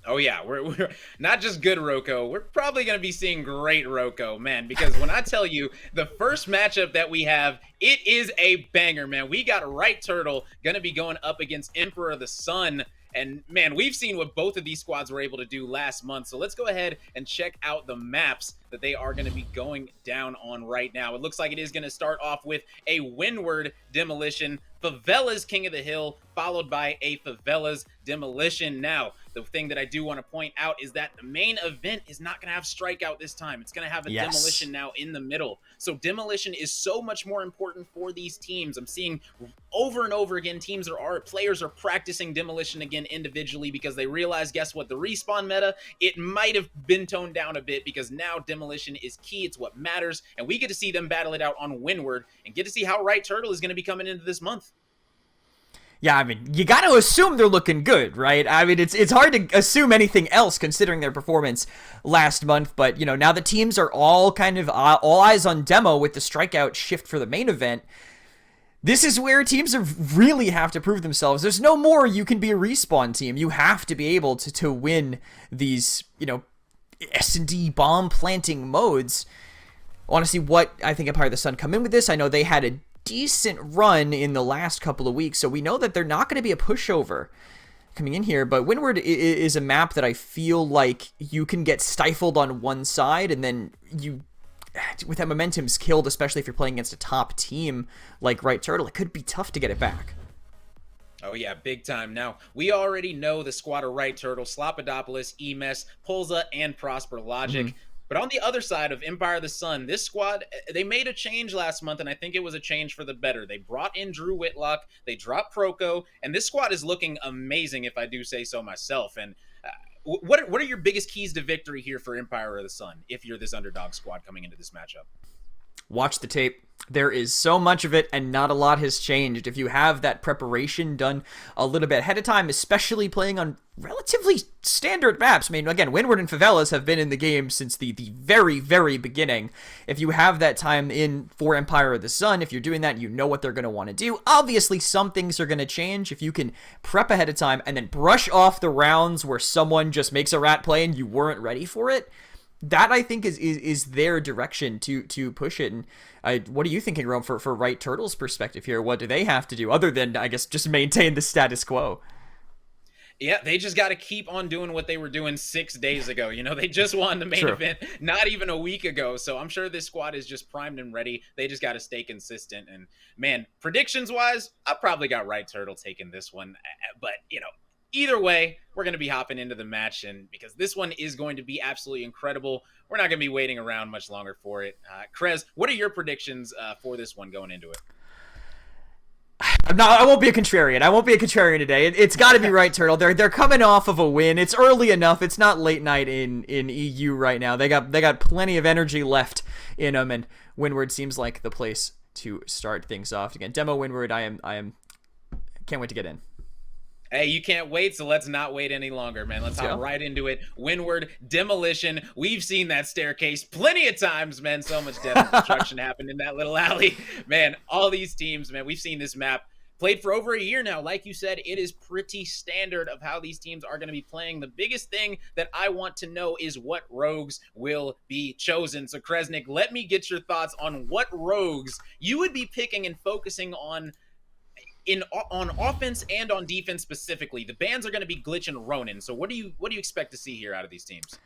Oh yeah, we're not just good Roco. We're probably going to be seeing great Roco, man. Because when I tell you the first matchup that we have, it is a banger, man. We got Right Turtle going to be going up against Emperor of the Sun. And man, we've seen what both of these squads were able to do last month. So let's go ahead and check out the maps that they are going to be going down on right now. It looks like it is going to start off with a Windward Demolition, Favelas King of the Hill, followed by a Favelas Demolition. Now, the thing that I do want to point out is that the main event is not going to have Strikeout this time. It's going to have a Demolition now in the middle. So Demolition is so much more important for these teams. I'm seeing over and over again players are practicing Demolition again individually because they realize, guess what, the respawn meta, it might have been toned down a bit because now Demolition is key. It's what matters, and we get to see them battle it out on Windward and get to see how Right Turtle is going to be coming into this month. Yeah, I mean, you got to assume they're looking good, right? I mean, it's hard to assume anything else considering their performance last month, but, you know, now the teams are all kind of all eyes on Demo with the Strikeout shift for the main event. This is where teams really have to prove themselves. There's no more you can be a respawn team. You have to be able to win these, you know, S&D bomb planting modes. I want to see what I think Empire of the Sun come in with this. I know they had a decent run in the last couple of weeks, so we know that they're not going to be a pushover coming in here, but Windward is a map that I feel like you can get stifled on one side, and then you, with that momentum's killed, especially if you're playing against a top team like Right Turtle, it could be tough to get it back. Oh yeah, big time. Now, we already know the squad of Right Turtle, Slopodopoulos, Emes, Pulza, and Prosper Logic. But on the other side of Empire of the Sun, this squad, they made a change last month, and I think it was a change for the better. They brought in Drew Whitlock, they dropped Roco, and this squad is looking amazing, if I do say so myself. And what are your biggest keys to victory here for Empire of the Sun, if you're this underdog squad coming into this matchup? Watch the tape. There is so much of it, and not a lot has changed. If you have that preparation done a little bit ahead of time, especially playing on relatively standard maps. I mean, again, Windward and Favelas have been in the game since the very, very beginning. If you have that time in for Empire of the Sun, if you're doing that, you know what they're going to want to do. Obviously, some things are going to change. If you can prep ahead of time and then brush off the rounds where someone just makes a rat play and you weren't ready for it, that I think is their direction to push it. And what are you thinking, Rome, for Right Turtle's perspective here? What do they have to do other than, I guess, just maintain the status quo? Yeah, they just got to keep on doing what they were doing 6 days ago. You know, they just won the main event not even a week ago. So I'm sure this squad is just primed and ready. They just got to stay consistent. And man, predictions wise, I probably got Right Turtle taking this one. But, you know, either way, we're going to be hopping into the match, and because this one is going to be absolutely incredible, we're not going to be waiting around much longer for it. Krez, what are your predictions for this one going into it? I won't be a contrarian. I won't be a contrarian today. It's got to be Right Turtle. They're coming off of a win. It's early enough. It's not late night in EU right now. They got plenty of energy left in them, and Windward seems like the place to start things off again. Demo Windward. I am can't wait to get in. Hey, you can't wait, so let's not wait any longer, man. Let's hop right into it. Windward Demolition. We've seen that staircase plenty of times, man. So much death and destruction happened in that little alley. Man, all these teams, man, we've seen this map played for over a year now. Like you said, it is pretty standard of how these teams are going to be playing. The biggest thing that I want to know is what rogues will be chosen. So, Kresnik, let me get your thoughts on what rogues you would be picking and focusing on on offense and on defense specifically. The bans are going to be Glitch and Ronin. So what do you expect to see here out of these teams?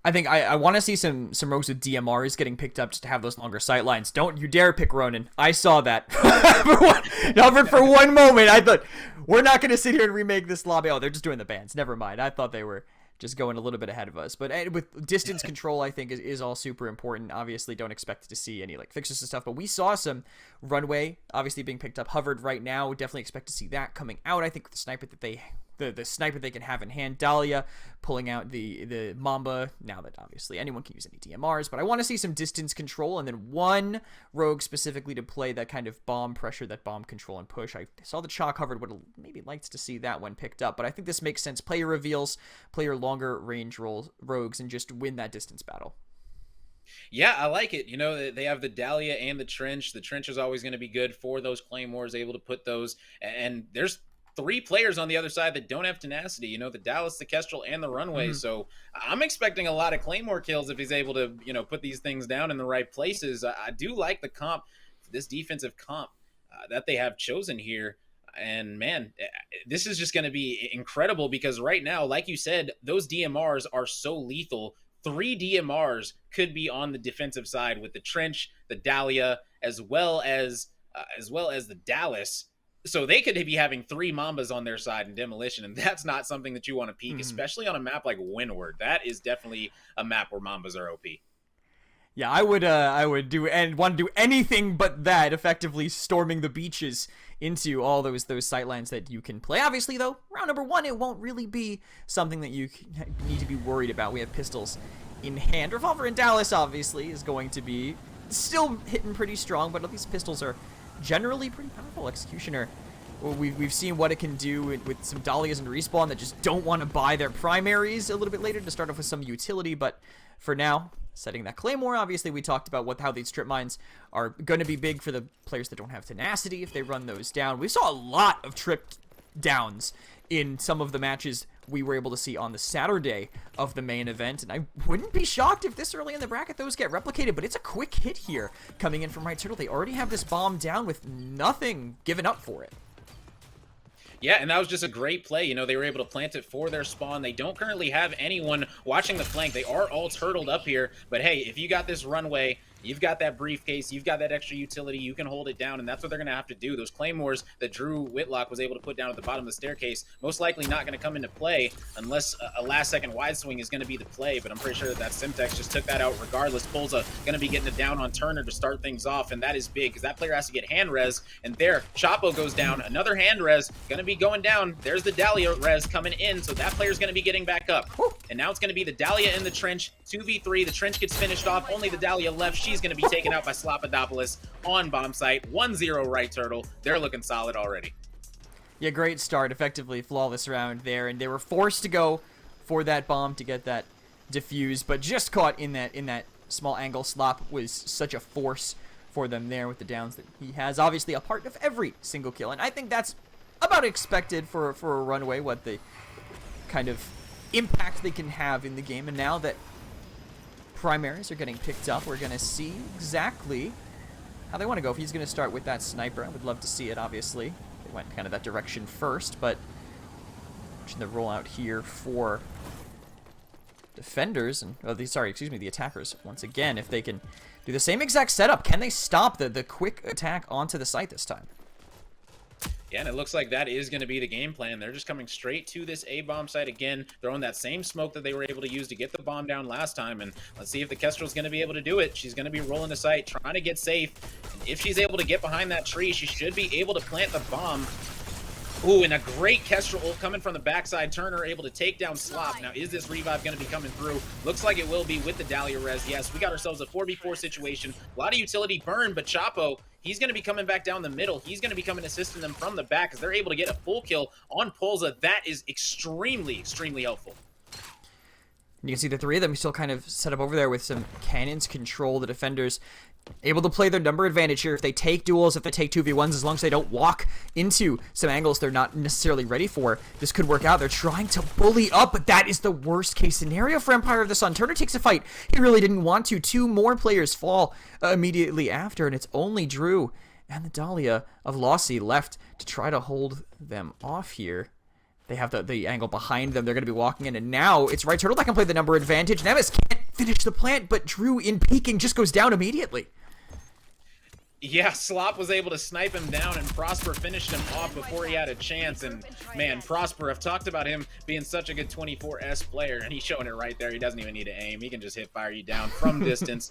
I think I want to see some rogues with DMRs getting picked up just to have those longer sight lines. Don't you dare pick Ronin. I saw that. for one moment, I thought, we're not going to sit here and remake this lobby. Oh, they're just doing the bans. Never mind. I thought they were just going a little bit ahead of us. But with distance control, I think is all super important. Obviously, don't expect to see any like fixes and stuff, but we saw some runway obviously being picked up. Hovered right now, definitely expect to see that coming out. I think the sniper that the sniper they can have in hand, Dahlia pulling out the Mamba, now that obviously anyone can use any DMRs, but I want to see some distance control and then one rogue specifically to play that kind of bomb pressure, that bomb control and push. I saw the Chalk Hovered, would maybe liked to see that one picked up, but I think this makes sense. Player reveals, player longer range rogues, and just win that distance battle. Yeah, I like it. You know, they have the Dahlia and the Trench. The Trench is always going to be good for those Claymores, able to put those, and there's three players on the other side that don't have tenacity. You know, the Dallas, the Kestrel, and the Runway. So I'm expecting a lot of Claymore kills if he's able to, you know, put these things down in the right places. I do like the comp, this defensive comp that they have chosen here. And man, this is just going to be incredible because right now, like you said, those DMRs are so lethal. 3 DMRs could be on the defensive side with the Trench, the Dahlia, as well as the Dallas. So they could be having 3 Mambas on their side in Demolition, and that's not something that you want to peek, especially on a map like Windward. That is definitely a map where Mambas are OP. Yeah, I would do and want to do anything but that, effectively storming the beaches into all those sightlines that you can play. Obviously, though, round number 1, it won't really be something that you need to be worried about. We have pistols in hand. Revolver in Dallas, obviously, is going to be still hitting pretty strong, but these pistols are generally pretty powerful. Executioner, we've seen what it can do with some Dahlias and Respawn that just don't want to buy their primaries a little bit later to start off with some utility, but for now, setting that Claymore. Obviously, we talked about how these strip mines are going to be big for the players that don't have tenacity if they run those down. We saw a lot of trip downs in some of the matches we were able to see on the Saturday of the main event, and I wouldn't be shocked if this early in the bracket those get replicated, but it's a quick hit here coming in from Right Turtle. They already have this bomb down with nothing given up for it. Yeah, and that was just a great play. You know, they were able to plant it for their spawn. They don't currently have anyone watching the flank. They are all turtled up here. But hey, if you got this runway, you've got that briefcase, you've got that extra utility, you can hold it down, and that's what they're going to have to do. Those claymores that Drew Whitlock was able to put down at the bottom of the staircase, most likely not going to come into play unless a last-second wide swing is going to be the play, but I'm pretty sure that Simtex just took that out regardless. Polza going to be getting it down on Turner to start things off, and that is big because that player has to get hand res, and there, Chapo goes down, another hand res, going to be going down. There's the Dahlia res coming in, so that player's going to be getting back up. And now it's going to be the Dahlia in the Trench, 2v3, the Trench gets finished off, only the Dahlia left. She's going to be taken out by Slopadopoulos on bomb site. 1-0 Right Turtle. They're looking solid already. Yeah, great start. Effectively flawless round there, and they were forced to go for that bomb to get that diffused, but just caught in that small angle. Slop was such a force for them there with the downs that he has. Obviously a part of every single kill, and I think that's about expected for a runway, what the kind of impact they can have in the game. And now that primaries are getting picked up, we're going to see exactly how they want to go. If he's going to start with that sniper, I would love to see it, obviously. They went kind of that direction first, but watching the rollout here for defenders, and the attackers once again, if they can do the same exact setup, can they stop the quick attack onto the site this time? Yeah, and it looks like that is going to be the game plan. They're just coming straight to this A-bomb site again, throwing that same smoke that they were able to use to get the bomb down last time. And let's see if the Kestrel's going to be able to do it. She's going to be rolling the site, trying to get safe. And if she's able to get behind that tree, she should be able to plant the bomb. Ooh, and a great Kestrel ult coming from the backside. Turner able to take down Slop. Now, is this revive going to be coming through? Looks like it will be with the Dahlia res. Yes, we got ourselves a 4v4 situation. A lot of utility burn, but Chapo, he's going to be coming back down the middle. He's going to be coming assisting them from the back as they're able to get a full kill on Polza. That is extremely, extremely helpful. You can see the three of them still kind of set up over there with some cannons control the defenders. Able to play their number advantage here. If they take duels, if they take 2v1s, as long as they don't walk into some angles they're not necessarily ready for, this could work out. They're trying to bully up, but that is the worst case scenario for Empire of the Sun. Turner takes a fight he really didn't want to. 2 more players fall immediately after, and it's only Drew and the Dahlia of Lossy left to try to hold them off here. They have the angle behind them. They're going to be walking in, and now it's Right Turtle that can play the number advantage. Nevis can't finish the plant, but Drew, in peeking, just goes down immediately. Yeah, Slop was able to snipe him down, and Prosper finished him off before he had a chance. And man, Prosper, I've talked about him being such a good 24S player, and he's showing it right there. He doesn't even need to aim. He can just hit fire you down from distance.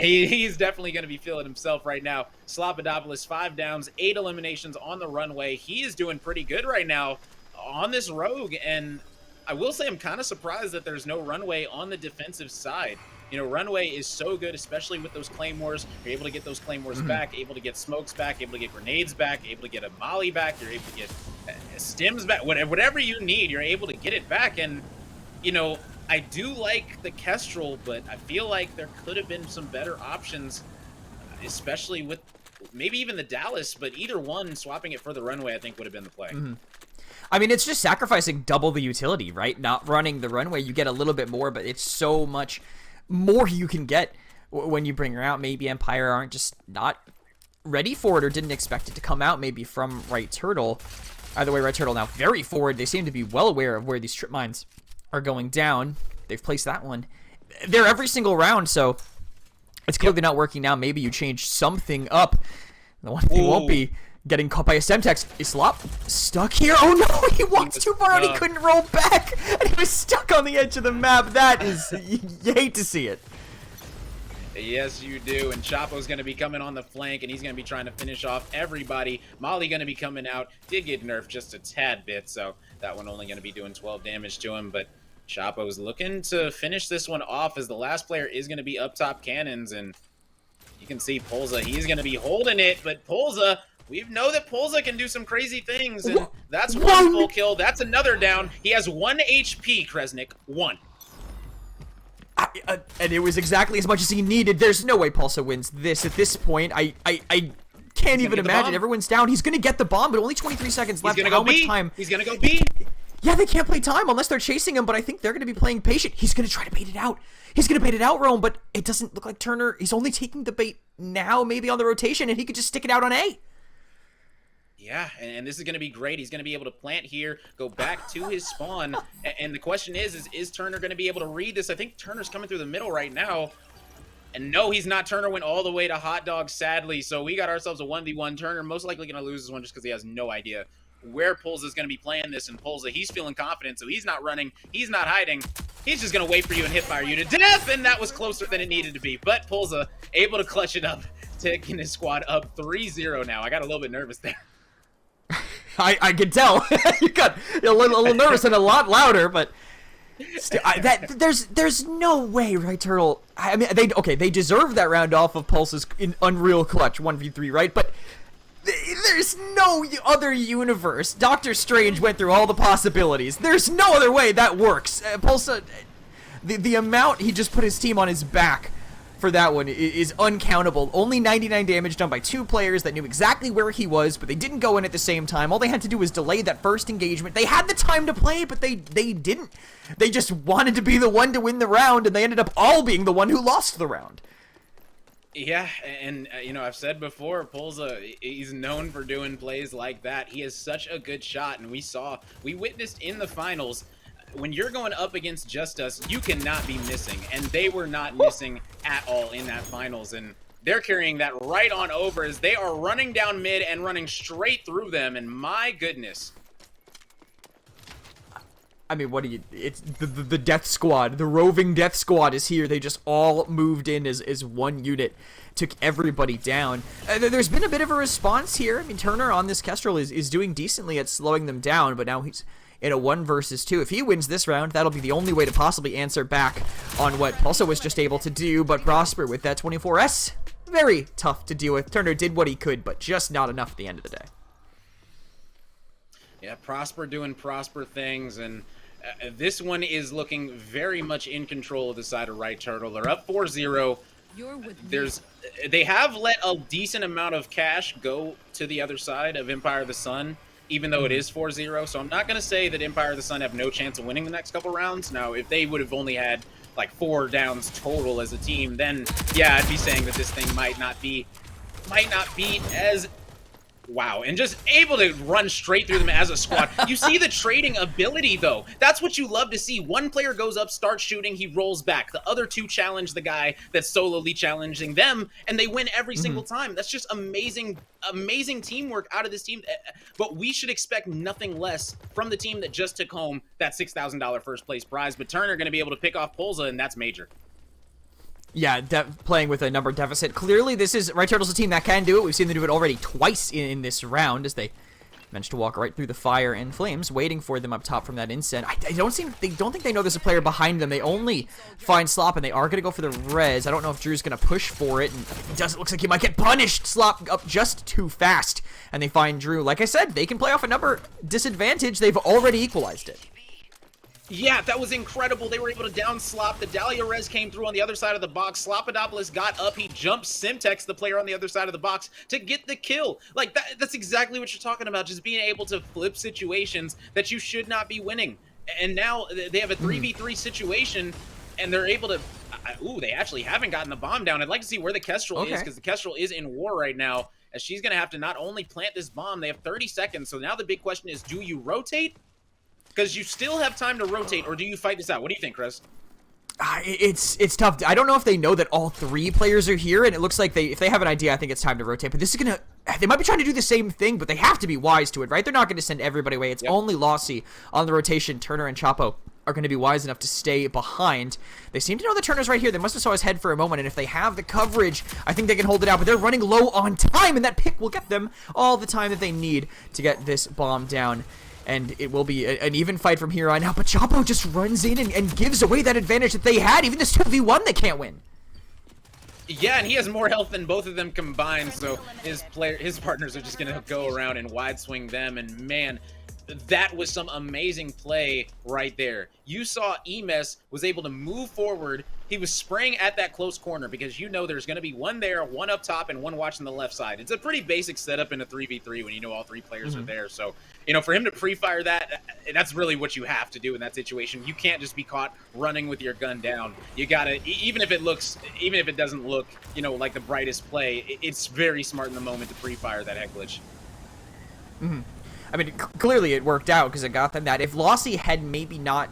He's definitely going to be feeling himself right now. Slopadopoulos, 5 downs, 8 eliminations on the runway. He is doing pretty good right now on this rogue, and I will say I'm kind of surprised that there's no runway on the defensive side. You know, runway is so good, especially with those claymores. You're able to get those claymores back, able to get smokes back, able to get grenades back, able to get a molly back, you're able to get stims back, whatever you need, you're able to get it back. And, you know, I do like the Kestrel, but I feel like there could have been some better options, especially with maybe even the Dallas, but either one, swapping it for the runway, I think would have been the play. I mean, it's just sacrificing double the utility, right? Not running the runway, you get a little bit more, but it's so much more you can get when you bring her out. Maybe Empire aren't just not ready for it or didn't expect it to come out maybe from Right Turtle. Either way, Right Turtle now very forward. They seem to be well aware of where these trip mines are going down. They've placed that one there every single round, so it's clearly not working now. Maybe you change something up. The one thing won't be getting caught by a Semtex. Is Slop stuck here? Oh no, he walked too far and he couldn't roll back. And he was stuck on the edge of the map. That is, you hate to see it. Yes, you do. And Chapo's going to be coming on the flank, and he's going to be trying to finish off everybody. Molly going to be coming out. Did get nerfed just a tad bit, so that one only going to be doing 12 damage to him. But Chapo's looking to finish this one off as the last player is going to be up top cannons. And you can see Polza, he's going to be holding it. But Polza, we know that Polza can do some crazy things. And that's one full kill. That's another down. He has 1 HP, Kresnik. 1. And it was exactly as much as he needed. There's no way Pulsa wins this at this point. I can't even imagine. Everyone's down. He's going to get the bomb, but only 23 seconds left. He's going to go B. He's going to go B. Yeah, they can't play time unless they're chasing him, but I think they're going to be playing patient. He's going to try to bait it out. He's going to bait it out, Rome, but it doesn't look like Turner. He's only taking the bait now, maybe on the rotation, and he could just stick it out on A. Yeah, and this is going to be great. He's going to be able to plant here, go back to his spawn, and the question is Turner going to be able to read this? I think Turner's coming through the middle right now, and no, he's not. Turner went all the way to Hot Dog, sadly, so we got ourselves a 1v1. Turner most likely going to lose this one just because he has no idea where Pulza is going to be playing this, and Pulza, he's feeling confident, so he's not running, he's not hiding. He's just going to wait for you and hipfire you to death, and that was closer than it needed to be. But Pulza able to clutch it up, taking his squad up 3-0 now. I got a little bit nervous there. I can tell. You got a little nervous and a lot louder, but still, there's no way, right, Turtle? I mean, they deserve that round off of Pulse's Unreal Clutch 1v3, right? But there's no other universe. Doctor Strange went through all the possibilities. There's no other way that works. Pulse, the amount he just put his team on his back for that one is uncountable. Only 99 damage done by 2 players that knew exactly where he was, but they didn't go in at the same time. All they had to do was delay that first engagement. They had the time to play, but they didn't. They just wanted to be the one to win the round, and they ended up all being the one who lost the round. Yeah, and you know, I've said before, Pulza, he's known for doing plays like that. He has such a good shot, and we witnessed in the finals, when you're going up against Just Us, you cannot be missing, and they were not missing at all in that finals, and they're carrying that right on over as they are running down mid and running straight through them, and my goodness. I mean, it's the death squad, the roving death squad is here. They just all moved in as one unit, took everybody down. There's been a bit of a response here. I mean, Turner on this Kestrel is doing decently at slowing them down, but now he's in a 1 versus 2. If he wins this round, that'll be the only way to possibly answer back on what Pulsa was just able to do, but Prosper with that 24S, very tough to deal with. Turner did what he could, but just not enough at the end of the day. Yeah, Prosper doing Prosper things, and this one is looking very much in control of the side of Right Turtle. They're up 4-0. They have let a decent amount of cash go to the other side of Empire of the Sun, even though it is 4-0. So I'm not going to say that Empire of the Sun have no chance of winning the next couple rounds. Now, if they would have only had like 4 downs total as a team, then yeah, I'd be saying that this thing might not be as wow, and just able to run straight through them as a squad. You see the trading ability, though. That's what you love to see. One player goes up, starts shooting, he rolls back. The other 2 challenge the guy that's solely challenging them, and they win every single time. That's just amazing, amazing teamwork out of this team. But we should expect nothing less from the team that just took home that $6,000 first place prize. But Turner going to be able to pick off Pulza, and that's major. Yeah, playing with a number deficit. Clearly, this is Right Turtle's a team that can do it. We've seen them do it already twice in this round as they managed to walk right through the fire and flames, waiting for them up top from that inset. They don't think they know there's a player behind them. They only find Slop, and they are going to go for the res. I don't know if Drew's going to push for it, and it looks like he might get punished. Slop up just too fast, and they find Drew. Like I said, they can play off a number disadvantage. They've already equalized it. Yeah, that was incredible. They were able to down Slop. The Dahlia Res came through on the other side of the box. Slopadopoulos got up. He jumped Simtex, the player on the other side of the box, to get the kill. Like, that's exactly what you're talking about, just being able to flip situations that you should not be winning. And now they have a 3v3 situation, and they're able to... Ooh, they actually haven't gotten the bomb down. I'd like to see where the Kestrel is, because the Kestrel is in war right now, as she's going to have to not only plant this bomb, they have 30 seconds. So now the big question is, do you rotate? Because you still have time to rotate, or do you fight this out? What do you think, Chris? It's tough. I don't know if they know that all three players are here, and it looks like if they have an idea, I think it's time to rotate. But this is gonna, they might be trying to do the same thing, but they have to be wise to it, right? They're not going to send everybody away. It's only Lossy on the rotation. Turner and Chapo are going to be wise enough to stay behind. They seem to know the Turner's right here. They must have saw his head for a moment, and if they have the coverage, I think they can hold it out. But they're running low on time, and that pick will get them all the time that they need to get this bomb down. And it will be an even fight from here on out. But Chapo just runs in and gives away that advantage that they had. Even this 2v1, they can't win. Yeah, and he has more health than both of them combined. So his partners are just going to go around and wide swing them. And man, that was some amazing play right there. You saw Emes was able to move forward. He was spraying at that close corner because you know there's going to be one there, one up top, and one watching the left side. It's a pretty basic setup in a 3v3 when you know all three players are there. So, you know, for him to pre-fire that, that's really what you have to do in that situation. You can't just be caught running with your gun down. You got to, even if it doesn't look, you know, like the brightest play, it's very smart in the moment to pre-fire that head glitch. I mean, clearly it worked out because it got them that. If Lossy had maybe not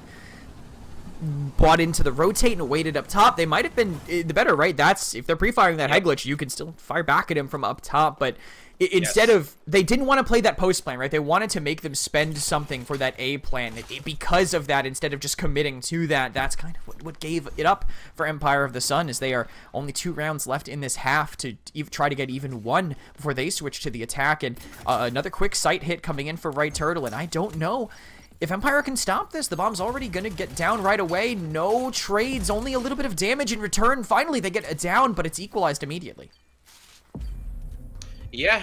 bought into the rotate and waited up top, they might have been the better, right? That's, if they're pre-firing that head glitch, you can still fire back at him from up top, but instead of, they didn't want to play that post plan, right? They wanted to make them spend something for that A plan. Because of that, instead of just committing to that, that's kind of what gave it up for Empire of the Sun, is they are only 2 rounds left in this half to try to get even one before they switch to the attack. And another quick sight hit coming in for Right Turtle, and I don't know if Empire can stop this. The bomb's already going to get down right away. No trades, only a little bit of damage in return. Finally, they get a down, but it's equalized immediately. Yeah,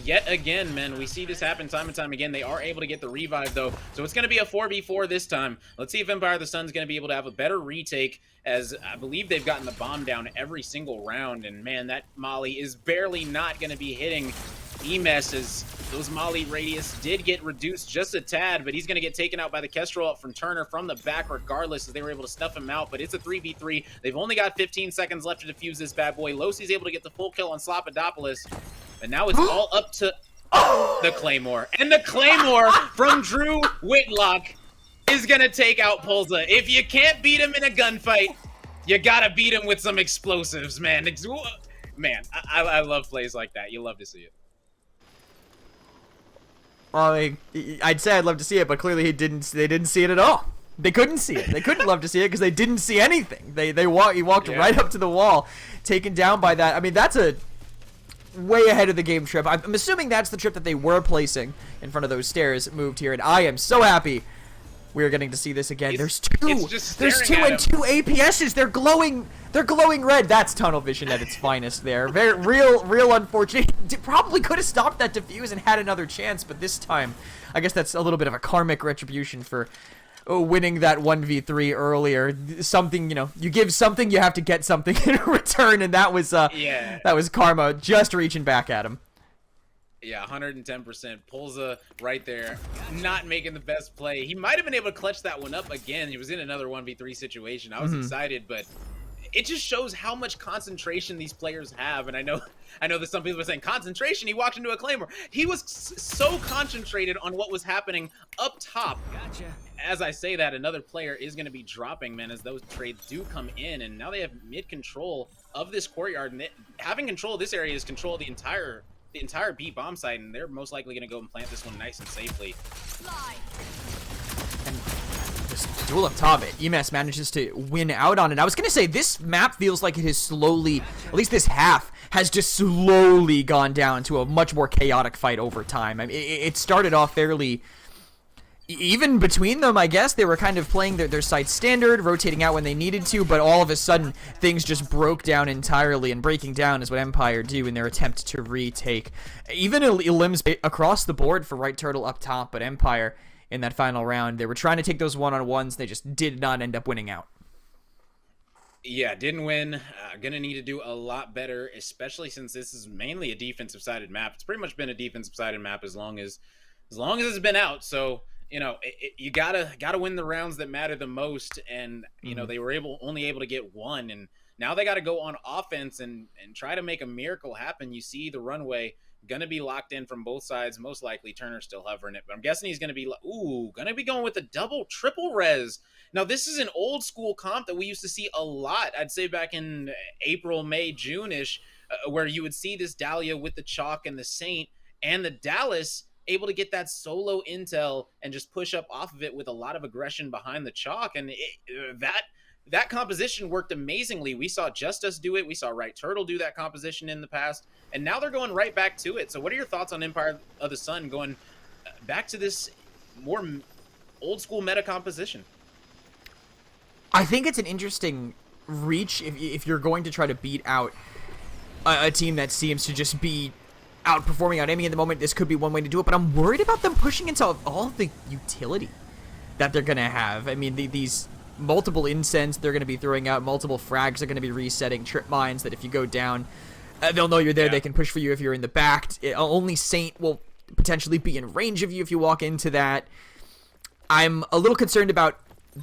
yet again, man, we see this happen time and time again. They are able to get the revive, though, so it's going to be a 4v4 this time. Let's see if Empire of the Sun's going to be able to have a better retake, as I believe they've gotten the bomb down every single round, and man, that Molly is barely not going to be hitting Emes, as those Molly radius did get reduced just a tad, but he's going to get taken out by the Kestrel up from Turner from the back regardless, as they were able to stuff him out. But it's a 3v3. They've only got 15 seconds left to defuse this bad boy. Losi's able to get the full kill on Slopadopoulos, but now it's all up to the Claymore. And the Claymore from Drew Whitlock is going to take out Pulsa. If you can't beat him in a gunfight, you got to beat him with some explosives, man. Man, I love plays like that. You love to see it. Well, I'd say I'd love to see it, but clearly they didn't see it at all. They couldn't see it. They couldn't love to see it because they didn't see anything. He walked right up to the wall, taken down by that. I mean, that's a way ahead of the game trip. I'm assuming that's the trip that they were placing in front of those stairs moved here, and I am so happy we're getting to see this again. There's two and 2 APSs. They're glowing red. That's tunnel vision at its finest there. Very real unfortunate. Probably could have stopped that defuse and had another chance, but this time I guess that's a little bit of a karmic retribution for winning that 1v3 earlier. Something, you know, you give something, you have to get something in return, and that was karma just reaching back at him. Yeah, 110%. Pulsa right there, not making the best play. He might have been able to clutch that one up again. He was in another 1v3 situation. I was excited, but it just shows how much concentration these players have. And I know that some people are saying, concentration, he walked into a Claymore. He was so concentrated on what was happening up top. Gotcha. As I say that, another player is going to be dropping, man, as those trades do come in. And now they have mid-control of this courtyard. And having control of this area is control of the entire B bomb site, and they're most likely going to go and plant this one nice and safely. And this duel up top, Emes manages to win out on it. I was going to say, this map feels like it has slowly, at least this half, has just slowly gone down to a much more chaotic fight over time. I mean, it started off fairly even between them. I guess they were kind of playing their site standard, rotating out when they needed to, but all of a sudden things just broke down entirely, and breaking down is what Empire do in their attempt to retake. Even elims across the board for Right Turtle up top, but Empire in that final round. They were trying to take those one-on-ones. They just did not end up winning out. Yeah, didn't win. Gonna need to do a lot better, especially since this is mainly a defensive-sided map. It's pretty much been a defensive-sided map as long as it's been out. So you gotta win the rounds that matter the most, and they were only able to get one, and now they got to go on offense and try to make a miracle happen. You see the runway gonna be locked in from both sides. Most likely Turner's still hovering it, but I'm guessing he's gonna be going with a double triple res. Now this is an old school comp that we used to see a lot. I'd say back in April, May, June-ish, where you would see this Dahlia with the Chalk and the Saint, and the Dallas able to get that solo intel and just push up off of it with a lot of aggression behind the Chalk, and that composition worked amazingly. We saw Just Us do it. We saw Right Turtle do that composition in the past, and now they're going right back to it. So what are your thoughts on Empire of the Sun going back to this more old school meta composition? I think it's an interesting reach if you're going to try to beat out a team that seems to just be outperforming, out aiming at the moment. This could be one way to do it, but I'm worried about them pushing into all the utility that they're going to have. I mean, these multiple incense they're going to be throwing out, multiple frags are going to be resetting, trip mines that if you go down, they'll know you're there. They can push for you if you're in the back. Only Saint will potentially be in range of you if you walk into that. I'm a little concerned about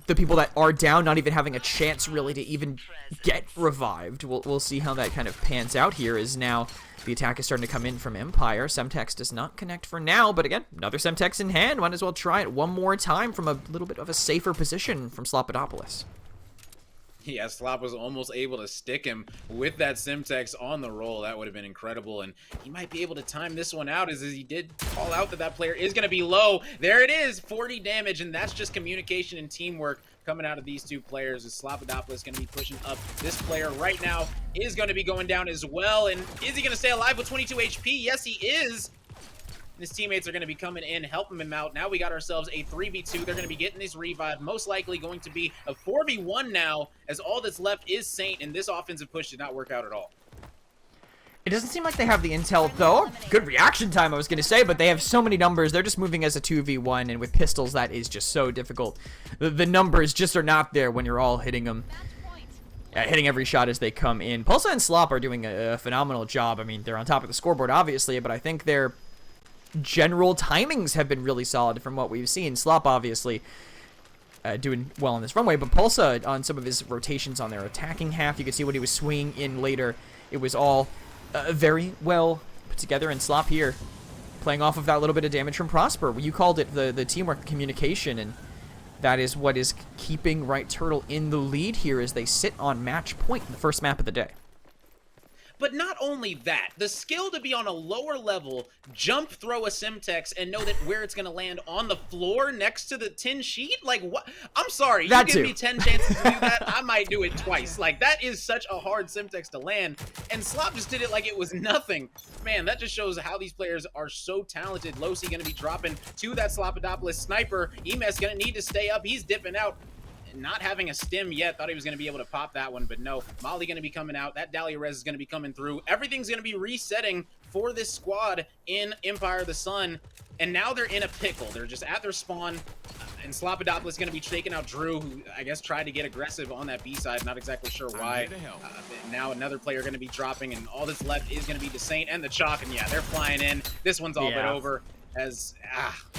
the people that are down not even having a chance really to even get revived. We'll see how that kind of pans out here, as now the attack is starting to come in from Empire. Semtex does not connect for now, but again, another Semtex in hand. Might as well try it one more time from a little bit of a safer position from Slopodopolis. Yeah, Slop was almost able to stick him with that Simtex on the roll. That would have been incredible, and he might be able to time this one out, as he did call out that player is going to be low. There it is, 40 damage, and that's just communication and teamwork coming out of these two players. As Slopodopolis going to be pushing up. This player right now is going to be going down as well, and is he going to stay alive with 22 HP? Yes, he is. His teammates are going to be coming in, helping him out. Now we got ourselves a 3v2. They're going to be getting this revive. Most likely going to be a 4v1 now, as all that's left is Saint, and this offensive push did not work out at all. It doesn't seem like they have the intel, though. Good reaction time, I was going to say, but they have so many numbers. They're just moving as a 2v1, and with pistols, that is just so difficult. The numbers just are not there when you're all hitting them. Hitting every shot as they come in. Pulsa and Slop are doing a phenomenal job. I mean, they're on top of the scoreboard, obviously, but I think they're general timings have been really solid from what we've seen. Slop obviously doing well on this runway, but Pulsa on some of his rotations on their attacking half, you can see when he was swinging in later, it was all very well put together, and Slop here playing off of that little bit of damage from Prosper. You called it the teamwork communication, and that is what is keeping Right Turtle in the lead here as they sit on match point in the first map of the day. But not only that, the skill to be on a lower level, jump, throw a Simtex, and know that where it's going to land on the floor next to the tin sheet? Like, what? I'm sorry, you give me 10 chances to do that, I might do it twice. Like, that is such a hard Simtex to land, and Slop just did it like it was nothing. Man, that just shows how these players are so talented. Losi going to be dropping to that Slopodopolis sniper. Emes going to need to stay up. He's dipping out. Not having a stim yet. Thought he was going to be able to pop that one, but no. Molly going to be coming out. That Dahlia res is going to be coming through. Everything's going to be resetting for this squad in Empire of the Sun, and now they're in a pickle. They're just at their spawn, and Slopodopolis is going to be taking out Drew, who I guess tried to get aggressive on that B side. Not exactly sure why. Now another player going to be dropping, and all that's left is going to be the Saint and the Chalk, and yeah, they're flying in. This one's all but over, as,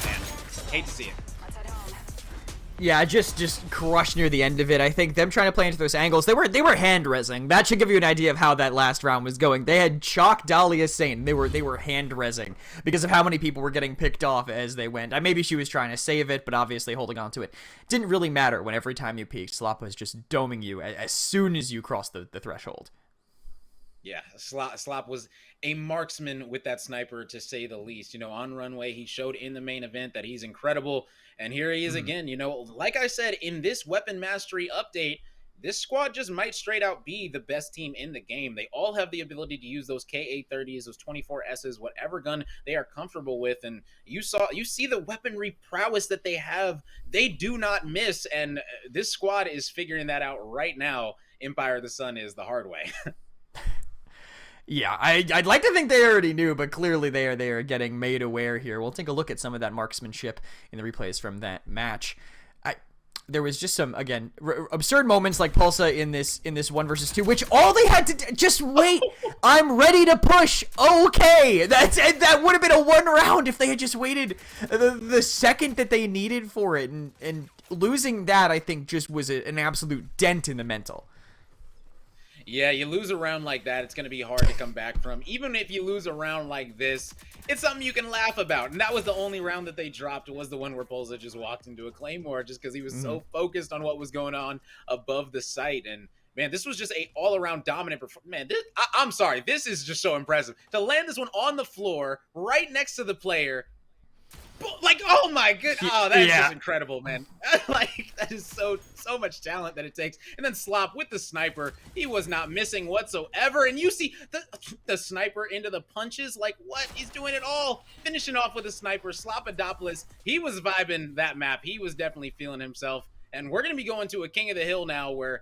man, hate to see it. Yeah, just crushed near the end of it. I think them trying to play into those angles, they were hand rezzing. That should give you an idea of how that last round was going. They had Chalk, Dahlia, Saint. They were hand rezzing because of how many people were getting picked off as they went. Maybe she was trying to save it, but obviously holding on to it didn't really matter when every time you peeked, Slop was just doming you as soon as you crossed the threshold. Yeah, Slop was a marksman with that sniper, to say the least. On runway, he showed in the main event that he's incredible. And here he is again. Like I said, in this weapon mastery update, this squad just might straight out be the best team in the game. They all have the ability to use those K830s, those 24Ss, whatever gun they are comfortable with. And you see the weaponry prowess that they have. They do not miss. And this squad is figuring that out right now. Empire of the Sun is the hard way. Yeah, I'd like to think they already knew, but clearly they are getting made aware here. We'll take a look at some of that marksmanship in the replays from that match. There was just some, again, absurd moments like Pulsa in this 1 versus 2, which all they had to do, just wait. I'm ready to push. Okay, that would have been a 1 round if they had just waited the second that they needed for it, and losing that, I think, just was an absolute dent in the mental. Yeah, you lose a round like that, it's going to be hard to come back from. Even if you lose a round like this, it's something you can laugh about. And that was the only round that they dropped, was the one where Polza just walked into a Claymore just because he was so focused on what was going on above the site. And man, this was just a all-around dominant performance. Man, I'm sorry, this is just so impressive. To land this one on the floor, right next to the player, like, oh my good, oh, that is just incredible, man. Like, that is so much talent that it takes. And then Slop with the sniper, he was not missing whatsoever. And you see the sniper into the punches, like, what? He's doing it all. Finishing off with a sniper. Slopadopoulos, he was vibing that map. He was definitely feeling himself. And we're going to be going to a King of the Hill now where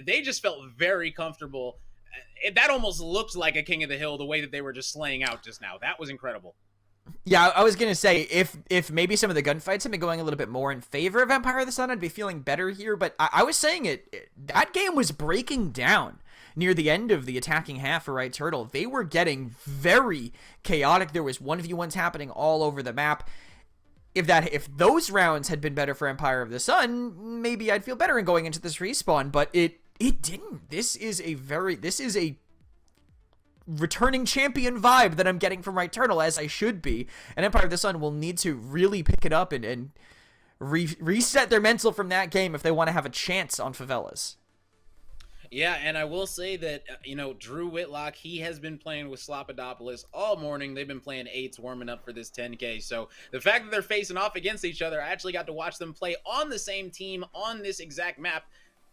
they just felt very comfortable. That almost looked like a King of the Hill, the way that they were just slaying out just now. That was incredible. Yeah, I was gonna say if maybe some of the gunfights had been going a little bit more in favor of Empire of the Sun, I'd be feeling better here. But I was saying that game was breaking down near the end of the attacking half for Right Turtle. They were getting very chaotic. There was 1v1s happening all over the map. If those rounds had been better for Empire of the Sun, maybe I'd feel better in going into this respawn. But it didn't. This is a returning champion vibe that I'm getting from Right Turtle, as I should be, and Empire of the Sun will need to really pick it up and reset their mental from that game if they want to have a chance on Favelas. Yeah, and I will say that, Drew Whitlock, he has been playing with Slopadopoulos all morning. They've been playing 8s, warming up for this 10K. So the fact that they're facing off against each other, I actually got to watch them play on the same team on this exact map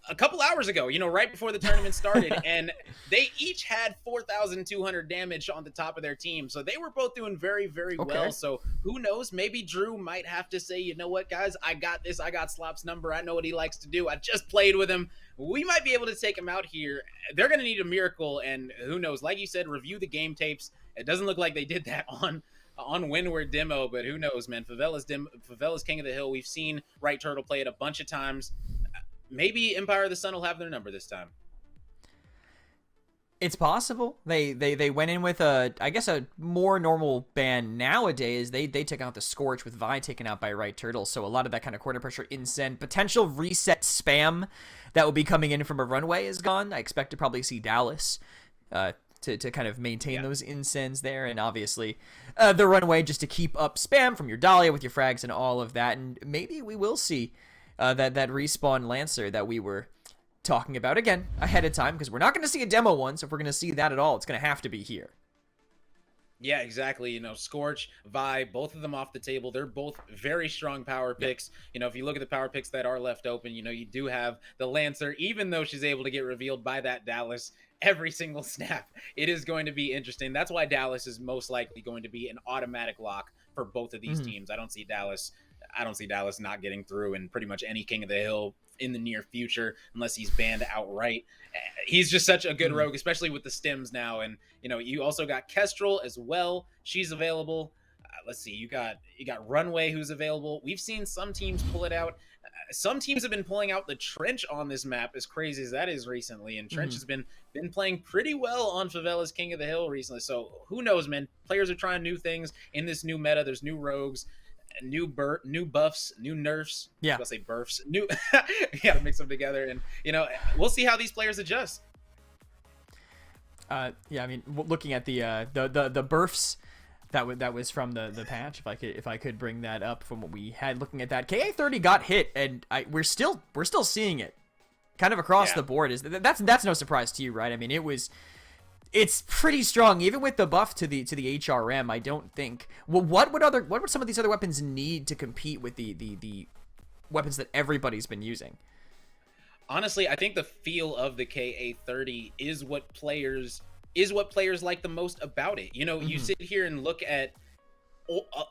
a couple hours ago, right before the tournament started, and they each had 4,200 damage on the top of their team. So they were both doing very, very well. So who knows? Maybe Drew might have to say, you know what, guys, I got this. I got Slop's number. I know what he likes to do. I just played with him. We might be able to take him out here. They're going to need a miracle, and who knows? Like you said, review the game tapes. It doesn't look like they did that on Windward demo, but who knows, man? Favelas King of the Hill. We've seen Right Turtle play it a bunch of times. Maybe Empire of the Sun will have their number this time. It's possible. They went in with a more normal ban nowadays. They took out the Scorch with Vi taken out by Right Turtle. So a lot of that kind of corner pressure incend, potential reset spam that will be coming in from a runway is gone. I expect to probably see Dallas to kind of maintain those incends there, and obviously the runway just to keep up spam from your Dahlia with your frags and all of that. And maybe we will see that respawn Lancer that we were talking about again ahead of time, because we're not going to see a demo one. So if we're going to see that at all, it's going to have to be here. Yeah, exactly. Scorch, Vi, both of them off the table. They're both very strong power picks. If you look at the power picks that are left open, you do have the Lancer, even though she's able to get revealed by that Dallas every single snap. It is going to be interesting. That's why Dallas is most likely going to be an automatic lock for both of these teams. I don't see Dallas not getting through in pretty much any King of the Hill in the near future unless he's banned outright. He's just such a good rogue, especially with the stims now. And you also got Kestrel as well. She's available. Let's see, you got Runway, who's available. We've seen some teams pull it out. Some teams have been pulling out the Trench on this map, as crazy as that is recently, and Trench has been playing pretty well on Favelas King of the Hill recently. So who knows, man? Players are trying new things in this new meta. There's new rogues, new buffs, new nerfs. Yeah, I was gonna say burfs. New, yeah, to mix them together, and we'll see how these players adjust. Yeah, I mean, looking at the burfs that was from the patch. If I could bring that up from what we had looking at that, KA30 got hit, and we're still seeing it kind of across the board. That's no surprise to you, right? I mean, it's pretty strong, even with the buff to the HRM. I don't think. Well, what would some of these other weapons need to compete with the weapons that everybody's been using? Honestly, I think the feel of the KA30 is what players like the most about it. You sit here and look at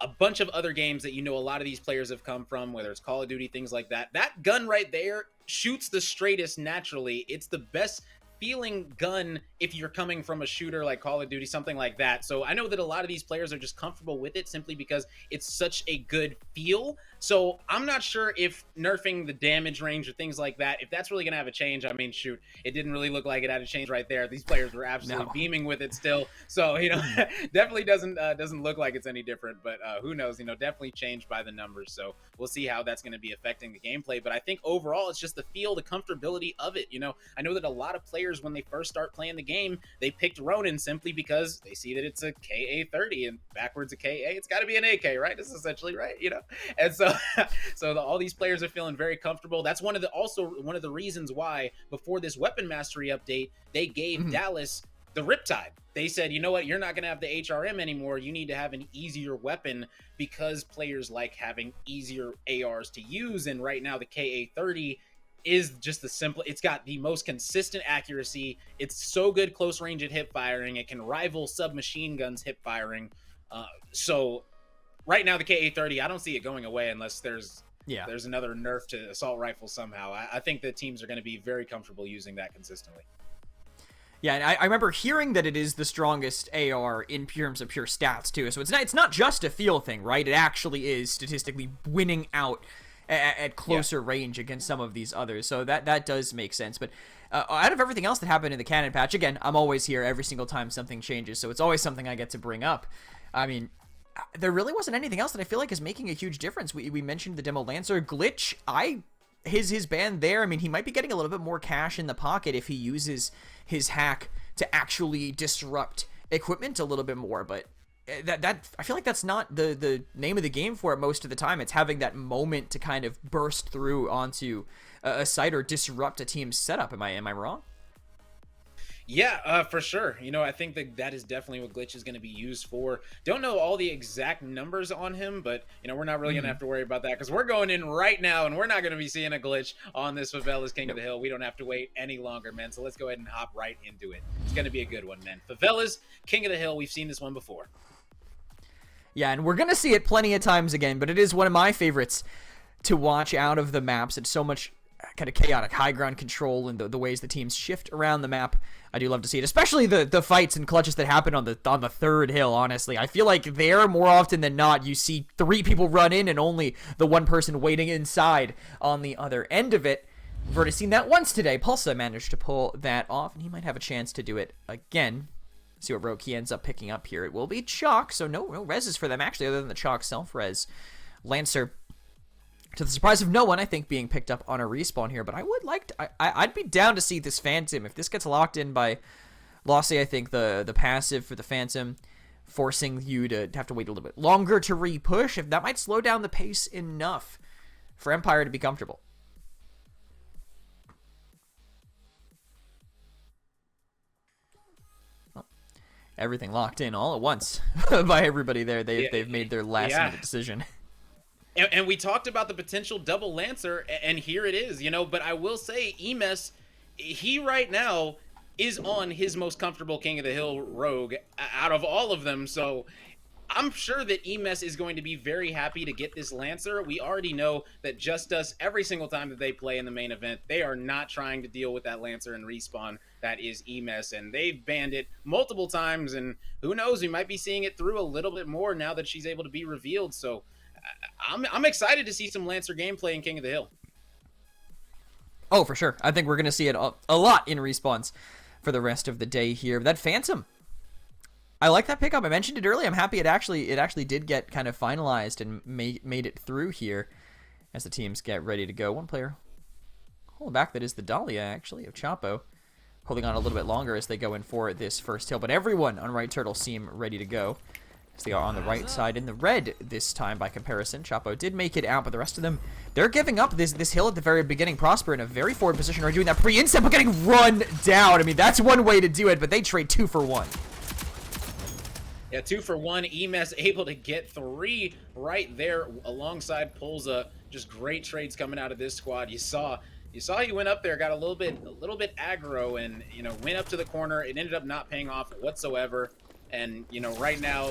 a bunch of other games that a lot of these players have come from, whether it's Call of Duty, things like that. That gun right there shoots the straightest naturally. It's the best feeling gun if you're coming from a shooter like Call of Duty, something like that. So I know that a lot of these players are just comfortable with it simply because it's such a good feel. So I'm not sure if nerfing the damage range or things like that, if that's really going to have a change. I mean, shoot, it didn't really look like it had a change right there. These players were absolutely beaming with it still. So, you know, definitely doesn't look like it's any different, but who knows, you know, definitely changed by the numbers. So we'll see how that's going to be affecting the gameplay. But I think overall, it's just the feel, the comfortability of it. You know, I know that a lot of players, when they first start playing the game, they picked Ronin simply because they see that it's a KA-30 and backwards a KA, it's got to be an AK, right? This is essentially right, you know? And so all these players are feeling very comfortable. That's one of the reasons why before this weapon mastery update, they gave Dallas the Riptide. They said, you know what, you're not going to have the HRM anymore. You need to have an easier weapon because players like having easier ARs to use. And right now the KA-30 is just the simple, it's got the most consistent accuracy. It's so good close range at hip firing. It can rival submachine guns hip firing. So right now the KA-30, I don't see it going away unless there's another nerf to assault rifles somehow. I think the teams are going to be very comfortable using that consistently. Yeah, and I remember hearing that it is the strongest AR in terms of pure stats too. So it's not just a feel thing, right? It actually is statistically winning out at closer range against some of these others. So that does make sense. But out of everything else that happened in the canon patch, again, I'm always here every single time something changes, so it's always something I get to bring up. I mean, there really wasn't anything else that I feel like is making a huge difference. We mentioned the Demo Lancer glitch. His ban there, I mean, he might be getting a little bit more cash in the pocket if he uses his hack to actually disrupt equipment a little bit more, but that I feel like that's not the name of the game for it most of the time. It's having that moment to kind of burst through onto a site or disrupt a team's setup. Am I wrong? Yeah, for sure. You know, I think that is definitely what Glitch is going to be used for. Don't know all the exact numbers on him, but, you know, we're not really going to have to worry about that because we're going in right now and we're not going to be seeing a Glitch on this Favela's King of the Hill. We don't have to wait any longer, man. So let's go ahead and hop right into it. It's going to be a good one, man. Favela's King of the Hill. We've seen this one before. Yeah, and we're going to see it plenty of times again, but it is one of my favorites to watch out of the maps. It's so much kind of chaotic high ground control and the ways the teams shift around the map. I do love to see it, especially the fights and clutches that happen on the third hill. Honestly, I feel like there more often than not you see 3 people run in and only the one person waiting inside on the other end of it. We've already seen that once today. Pulsa managed to pull that off, and he might have a chance to do it again. See what Roco ends up picking up here. It will be Chalk, so no reses for them actually, other than the Chalk self-res. Lancer, to the surprise of no one, I think, being picked up on a respawn here. But I would like to, I'd be down to see this Phantom. If this gets locked in by Lossy, I think the passive for the Phantom, forcing you to have to wait a little bit longer to re-push, if that might slow down the pace enough for Empire to be comfortable. Everything locked in all at once by everybody there. They've made their last minute decision. And we talked about the potential double Lancer, and here it is, you know. But I will say, Emes, he right now is on his most comfortable King of the Hill rogue out of all of them. So I'm sure that Emes is going to be very happy to get this Lancer. We already know that Just Us, every single time that they play in the main event, they are not trying to deal with that Lancer and respawn. That is Emes, and they've banned it multiple times, and who knows, we might be seeing it through a little bit more now that she's able to be revealed. So I'm excited to see some Lancer gameplay in King of the Hill. Oh, for sure. I think we're going to see it a lot in respawns for the rest of the day here. That Phantom, I like that pickup. I mentioned it earlier. I'm happy it actually did get kind of finalized and made it through here as the teams get ready to go. One player holding back, that is the Dahlia, actually, of Chapo, holding on a little bit longer as they go in for this first hill. But everyone on Right Turtle seem ready to go, as they are on the right side in the red this time by comparison. Chapo did make it out, but the rest of them, they're giving up this hill at the very beginning. Prosper in a very forward position, are doing that pre-inset, but getting run down. I mean, that's one way to do it, but they trade 2 for 1. Yeah, 2 for 1. Emes able to get 3 right there alongside Pulsa. Just great trades coming out of this squad. You saw he went up there, got a little bit aggro, and, you know, went up to the corner. It ended up not paying off whatsoever. And, you know, right now,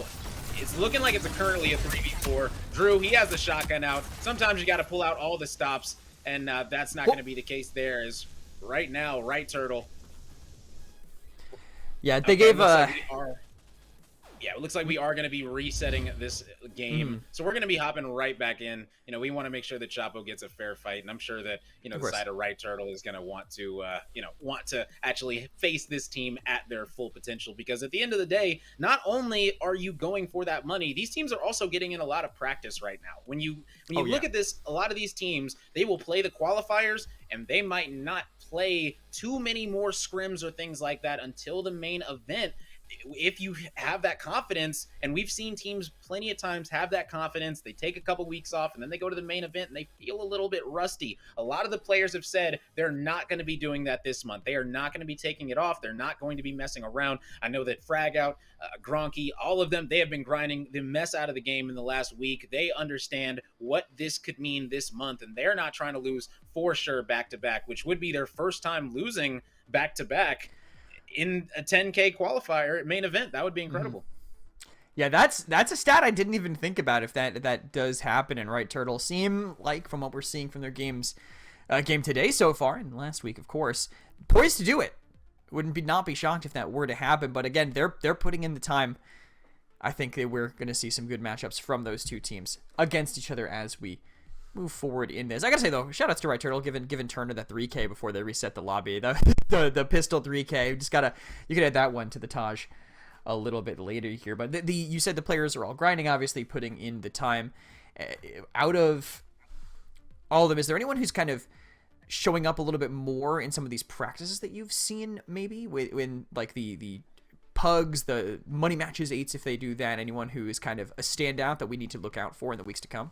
it's looking like it's currently a 3v4. Drew, he has the shotgun out. Sometimes you got to pull out all the stops, and that's not going to be the case there. Is right now, Right Turtle Yeah, they Okay, gave looks like we are. Yeah, it looks like we are going to be resetting this game. So we're going to be hopping right back in. We want to make sure that Chapo gets a fair fight, and I'm sure that of the course. side of Right Turtle is going to want to actually face this team at their full potential, because at the end of the day, not only are you going for that money, these teams are also getting in a lot of practice right now. When you look at this, a lot of these teams, they will play the qualifiers, and they might not play too many more scrims or things like that until the main event. If you have that confidence, and we've seen teams plenty of times have that confidence, they take a couple weeks off and then they go to the main event and they feel a little bit rusty. A lot of the players have said they're not going to be doing that this month. They are not going to be taking it off. They're not going to be messing around. I know that Frag Out, Gronky, all of them, they have been grinding the mess out of the game in the last week. They understand what this could mean this month, and they're not trying to lose for sure back to back, which would be their first time losing back to back in a 10K qualifier main event. That would be incredible. Yeah, that's a stat I didn't even think about, if that does happen. And Right Turtle seem like, from what we're seeing from their game today so far, and last week of course, poised to do it. Wouldn't not be shocked if that were to happen. But again, they're putting in the time. I think that we're going to see some good matchups from those two teams against each other as we move forward in this. I gotta say though, shout outs to Right Turtle, giving Turner that 3K before they reset the lobby. The pistol 3K. You could add that one to the Taj a little bit later here. But you said the players are all grinding, obviously putting in the time. Out of all of them, is there anyone who's kind of showing up a little bit more in some of these practices that you've seen, maybe when like the pugs, the money matches, eights, if they do that? Anyone who is kind of a standout that we need to look out for in the weeks to come?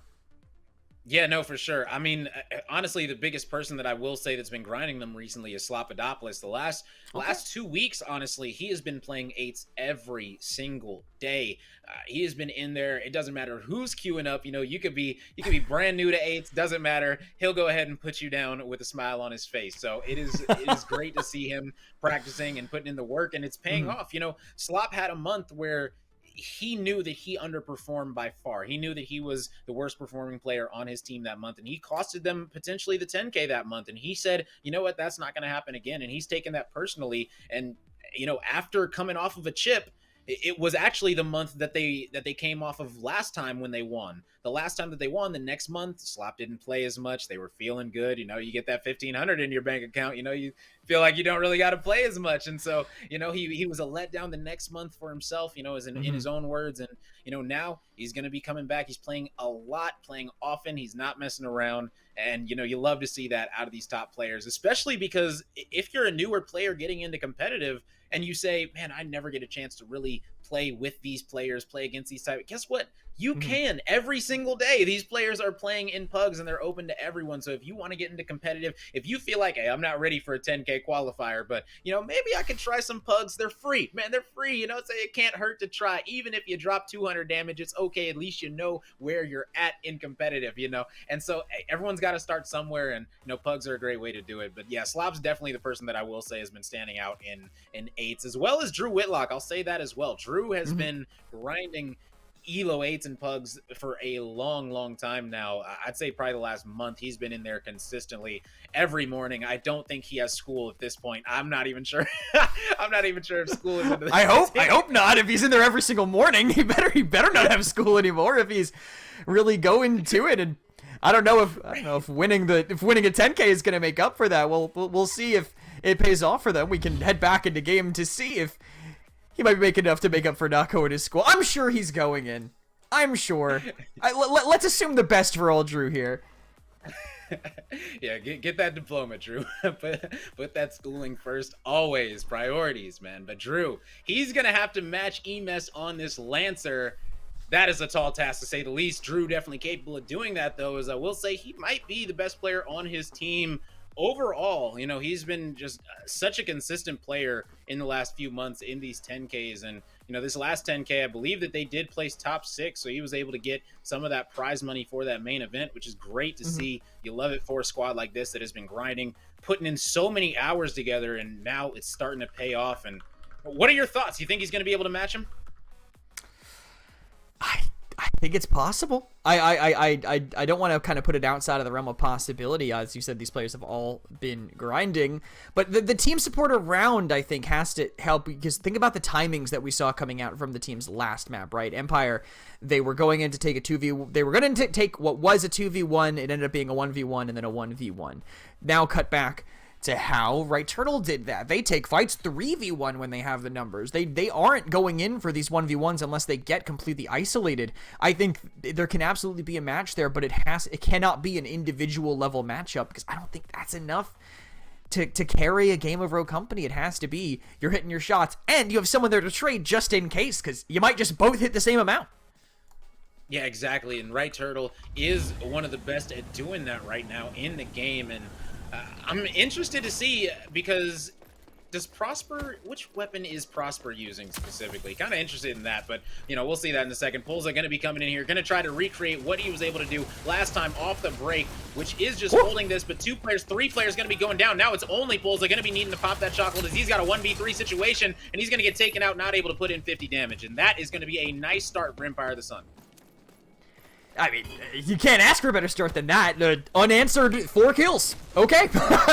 Yeah, no, for sure. I mean, honestly, the biggest person that I will say that's been grinding them recently is Slopadopoulos. The last 2 weeks, honestly, he has been playing eights every single day. He has been in there. It doesn't matter who's queuing up. You could be brand new to eights. Doesn't matter. He'll go ahead and put you down with a smile on his face. So it is great to see him practicing and putting in the work, and it's paying off. Slop had a month where he knew that he underperformed by far. He knew that he was the worst performing player on his team that month, and he costed them potentially the 10K that month. And he said, you know what, that's not going to happen again. And he's taken that personally. And, after coming off of a chip, it was actually the month that they came off of last time when they won. The last time that they won, the next month, Slop didn't play as much. They were feeling good. You get that 1,500 in your bank account. You feel like you don't really got to play as much. And so, he was a letdown the next month for himself, as in his own words. And, now he's going to be coming back. He's playing a lot, playing often. He's not messing around. And, you love to see that out of these top players, especially because if you're a newer player getting into competitive and you say, man, I never get a chance to really play with these players, play against these types. Guess what? You can every single day. These players are playing in pugs and they're open to everyone. So if you want to get into competitive, if you feel like, hey, I'm not ready for a 10K qualifier, but maybe I could try some pugs. They're free, man. They're free. It can't hurt to try. Even if you drop 200 damage, it's okay. At least you know where you're at in competitive, And so everyone's got to start somewhere, and pugs are a great way to do it. But yeah, Slob's definitely the person that I will say has been standing out in eights, as well as Drew Whitlock. I'll say that as well. Drew has been grinding Elo 8s and pugs for a long time now. I'd say probably the last month he's been in there consistently every morning. I don't think he has school at this point. I'm not even sure. I'm not even sure if school is into this. I hope not. If he's in there every single morning, he better not have school anymore if he's really going to it. And I don't know if winning a 10K is going to make up for that. We'll see if it pays off for them. We can head back into game to see if he might make enough to make up for not going to school. I'm sure he's going in. I'm sure. Let's assume the best for old Drew here. Yeah, get that diploma, Drew. put that schooling first. Always priorities, man. But Drew, he's gonna have to match EMS on this Lancer. That is a tall task, to say the least. Drew definitely capable of doing that, though, as I will say he might be the best player on his team overall. He's been just such a consistent player in the last few months in these 10Ks. And, this last 10K, I believe that they did place top 6. So he was able to get some of that prize money for that main event, which is great to see. You love it for a squad like this that has been grinding, putting in so many hours together, and now it's starting to pay off. And what are your thoughts? You think he's going to be able to match him? I think it's possible. I don't want to kind of put it outside of the realm of possibility. As you said, these players have all been grinding. But the team support around, I think, has to help. Because think about the timings that we saw coming out from the team's last map, right? Empire, they were going in to take a 2v... They were going to take what was a 2v1. It ended up being a 1v1 and then a 1v1. Now cut back to how Right Turtle did that. They take fights 3v1 when they have the numbers. They aren't going in for these 1v1s unless they get completely isolated. I think there can absolutely be a match there, but it cannot be an individual level matchup, because I don't think that's enough to carry a game of Rogue Company. It has to be you're hitting your shots and you have someone there to trade just in case, because you might just both hit the same amount. Yeah, exactly. And Right Turtle is one of the best at doing that right now in the game. And I'm interested to see, because does Prosper, which weapon is Prosper using specifically? Kind of interested in that, but you know, we'll see that in a second. Pulls are going to be coming in here, going to try to recreate what he was able to do last time off the break, which is just holding this, but 2 players, 3 players going to be going down. Now it's only Pulls are going to be needing to pop that chocolate, as he's got a 1v3 situation, and he's going to get taken out, not able to put in 50 damage, and that is going to be a nice start for Empire of the Sun. I mean, you can't ask for a better start than that. Unanswered 4 kills. Okay.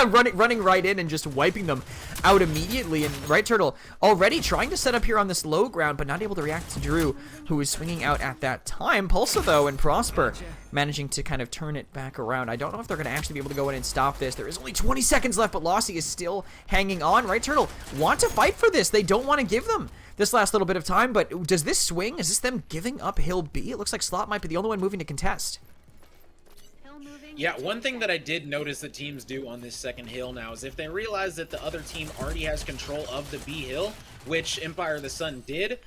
running right in and just wiping them out immediately. And Right Turtle already trying to set up here on this low ground, but not able to react to Drew, who was swinging out at that time. Pulsa, though, and Prosper managing to kind of turn it back around. I don't know if they're going to actually be able to go in and stop this. There is only 20 seconds left, but Lossy is still hanging on. Right Turtle want to fight for this. They don't want to give them this last little bit of time, but does this swing? Is this them giving up Hill B? It looks like Slot might be the only one moving to contest. Yeah, one thing that I did notice that teams do on this second hill now is if they realize that the other team already has control of the B hill, which Empire of the Sun did,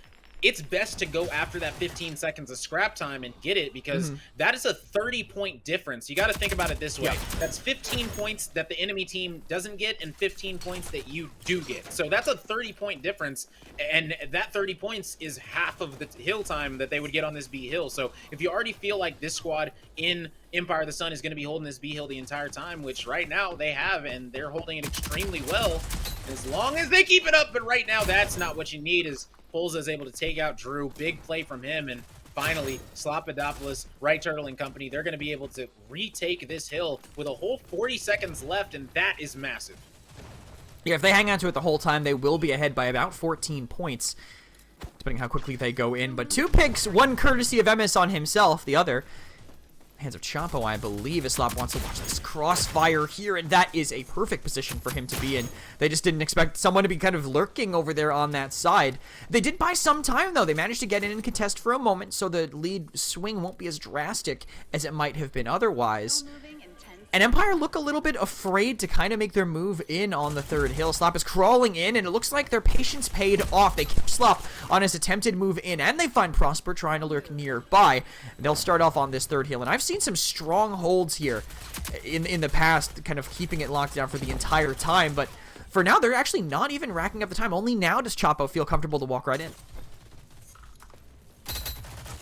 it's best to go after that 15 seconds of scrap time and get it, because that is a 30-point difference. You got to think about it this way. Yeah. That's 15 points that the enemy team doesn't get and 15 points that you do get. So that's a 30-point difference, and that 30 points is half of the hill time that they would get on this B hill. So if you already feel like this squad in Empire of the Sun is going to be holding this B hill the entire time, which right now they have, and they're holding it extremely well, as long as they keep it up. But right now, that's not what you need. Is Pulls is able to take out Drew. Big play from him, and finally, Slopodopoulos, Right Turtle and company, they're going to be able to retake this hill with a whole 40 seconds left, and that is massive. Yeah, if they hang on to it the whole time, they will be ahead by about 14 points, depending how quickly they go in. But 2 picks, one courtesy of MS on himself, the other hands of Chapo, I believe. Islop wants to watch this crossfire here, and that is a perfect position for him to be in. They just didn't expect someone to be kind of lurking over there on that side. They did buy some time, though. They managed to get in and contest for a moment, so the lead swing won't be as drastic as it might have been otherwise. And Empire look a little bit afraid to kind of make their move in on the third hill. Slop is crawling in, and it looks like their patience paid off. They keep Slop on his attempted move in, and they find Prosper trying to lurk nearby. They'll start off on this third hill, and I've seen some strong holds here in the past, kind of keeping it locked down for the entire time. But for now, they're actually not even racking up the time. Only now does Chapo feel comfortable to walk right in.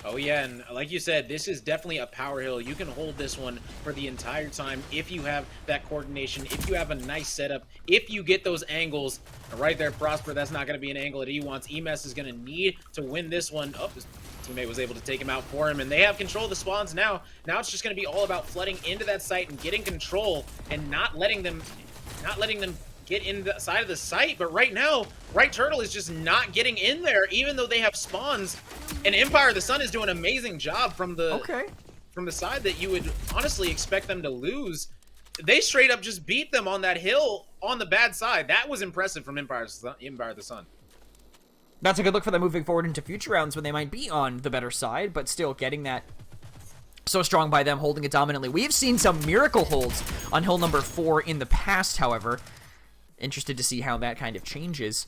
Oh yeah, and like you said, this is definitely a power hill. You can hold this one for the entire time if you have that coordination, if you have a nice setup, if you get those angles. Right there, Prosper, that's not going to be an angle that he wants. EMS is going to need to win this one. Oh, his teammate was able to take him out for him, and they have control of the spawns now. Now it's just going to be all about flooding into that site and getting control and not letting them get in the side of the site. But right now, Right Turtle is just not getting in there, even though they have spawns. And Empire of the Sun is doing an amazing job from the side that you would honestly expect them to lose. They straight up just beat them on that hill on the bad side. That was impressive from Empire of the Sun. That's a good look for them moving forward into future rounds when they might be on the better side, but still getting that so strong by them, holding it dominantly. We have seen some miracle holds on hill number 4 in the past, however. Interested to see how that kind of changes.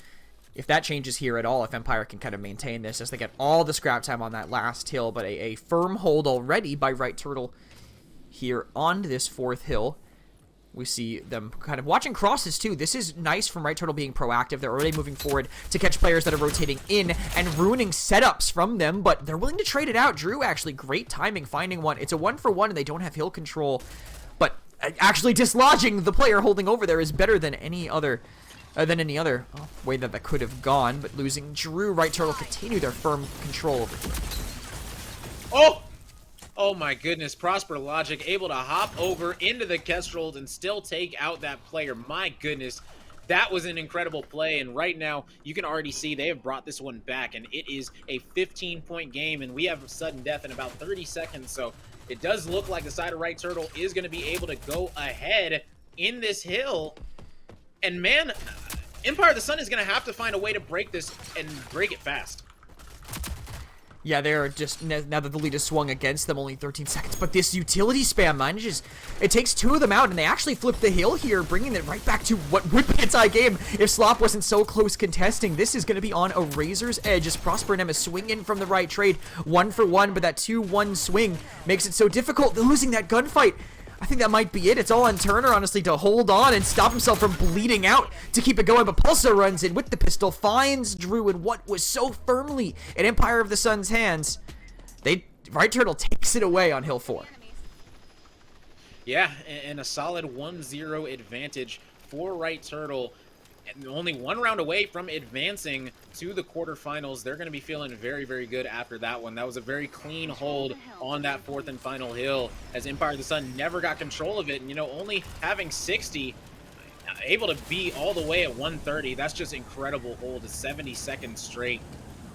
If that changes here at all, if Empire can kind of maintain this as they get all the scrap time on that last hill, but a firm hold already by Right Turtle here on this 4th hill. We see them kind of watching crosses too. This is nice from Right Turtle being proactive. They're already moving forward to catch players that are rotating in and ruining setups from them, but they're willing to trade it out. Drew, actually, great timing finding one. It's a 1-for-1 and they don't have hill control, but actually dislodging the player holding over there is better than any other way that could have gone. But losing Drew, Right Turtle continue their firm control over here. Oh! Oh my goodness, Prosper Logic able to hop over into the Kestrels and still take out that player. My goodness, that was an incredible play, and right now you can already see they have brought this one back, and it is a 15-point game, and we have a sudden death in about 30 seconds, so it does look like the side of Right Turtle is going to be able to go ahead in this hill, and man, Empire of the Sun is going to have to find a way to break this and break it fast. Yeah, they're just, now that the lead is swung against them, only 13 seconds, but this utility spam manages, it takes 2 of them out, and they actually flip the hill here, bringing it right back to what would be a tie game if Slop wasn't so close contesting. This is going to be on a razor's edge as Prosper and Emma swing in from the right trade, 1 for 1, but that 2-1 swing makes it so difficult. They're losing that gunfight. I think that might be it. It's all on Turner, honestly, to hold on and stop himself from bleeding out to keep it going. But Pulsar runs in with the pistol, finds Drew in what was so firmly in Empire of the Sun's hands. Right Turtle takes it away on Hill 4. Yeah, and a solid 1-0 advantage for Right Turtle. And only 1 round away from advancing to the quarterfinals. They're going to be feeling very, very good after that one. That was a very clean hold on that 4th and final hill, as Empire of the Sun never got control of it. And, you know, only having 60, able to be all the way at 130, that's just incredible hold. A 70 seconds straight.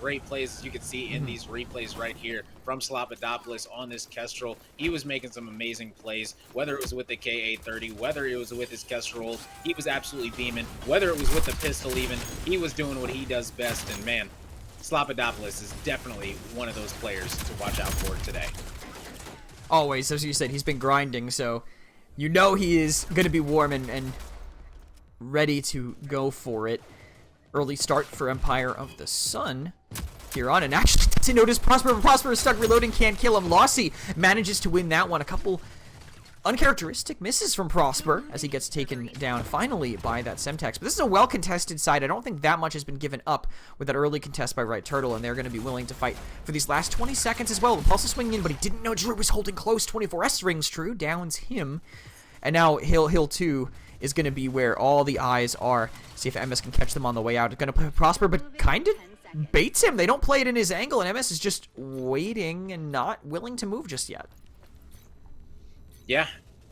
Great plays, as you can see in these replays right here from Slobodopolis on this Kestrel. He was making some amazing plays, whether it was with the KA-30, whether it was with his Kestrel, he was absolutely beaming. Whether it was with the pistol even, he was doing what he does best. And man, Slobodopolis is definitely one of those players to watch out for today. Always, as you said, he's been grinding, so you know he is going to be warm and ready to go for it. Early start for Empire of the Sun here on, and actually doesn't notice Prosper, but Prosper is stuck reloading, can't kill him. Lossy manages to win that one. A couple uncharacteristic misses from Prosper as he gets taken down finally by that Semtex. But this is a well-contested side. I don't think that much has been given up with that early contest by Right Turtle, and they're going to be willing to fight for these last 20 seconds as well. The Pulse is swinging in, but he didn't know Drew was holding close. 24S rings Drew, downs him. And now Hill 2 is going to be where all the eyes are. See if MS can catch them on the way out. Going to play Prosper, but kind of baits him. They don't play it in his angle, and MS is just waiting and not willing to move just yet. Yeah,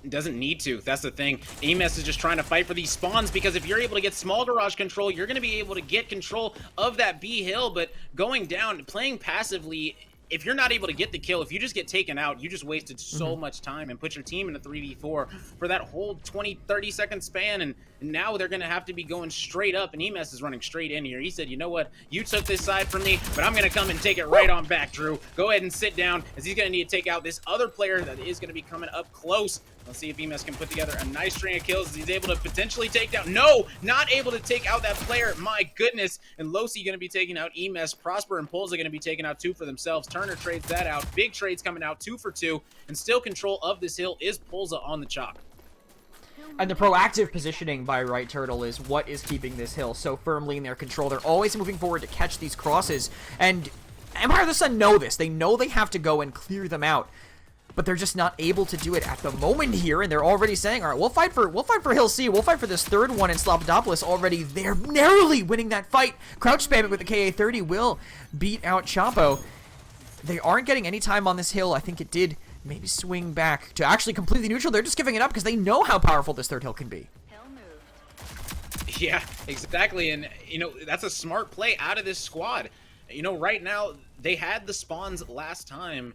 doesn't need to. That's the thing. EMS is just trying to fight for these spawns, because if you're able to get small garage control, you're going to be able to get control of that B hill. But going down, playing passively, if you're not able to get the kill, if you just get taken out, you just wasted so much time and put your team in a 3v4 for that whole 20-30 second span. And now they're going to have to be going straight up, and EMS is running straight in here. He said, you know what, you took this side from me, but I'm going to come and take it right on back, Drew. Go ahead and sit down, as he's going to need to take out this other player that is going to be coming up close. Let's see if EMS can put together a nice string of kills. He's able to potentially take down. No, not able to take out that player. My goodness. And Losi going to be taking out EMS. Prosper and Pulsa going to be taking out 2 for themselves. Turner trades that out. Big trades coming out, 2 for 2. And still control of this hill is Pulsa on the chalk. And the proactive positioning by Right Turtle is what is keeping this hill so firmly in their control. They're always moving forward to catch these crosses. And Empire of the Sun know this. They know they have to go and clear them out, but they're just not able to do it at the moment here, and they're already saying, all right, we'll fight for Hill C, we'll fight for this third one, and Slobodopolis already there, narrowly winning that fight. Crouch spamming with the KA-30 will beat out Chapo. They aren't getting any time on this hill. I think it did maybe swing back to actually completely neutral. They're just giving it up because they know how powerful this third hill can be. Yeah, exactly, and, you know, that's a smart play out of this squad. You know, right now, they had the spawns last time,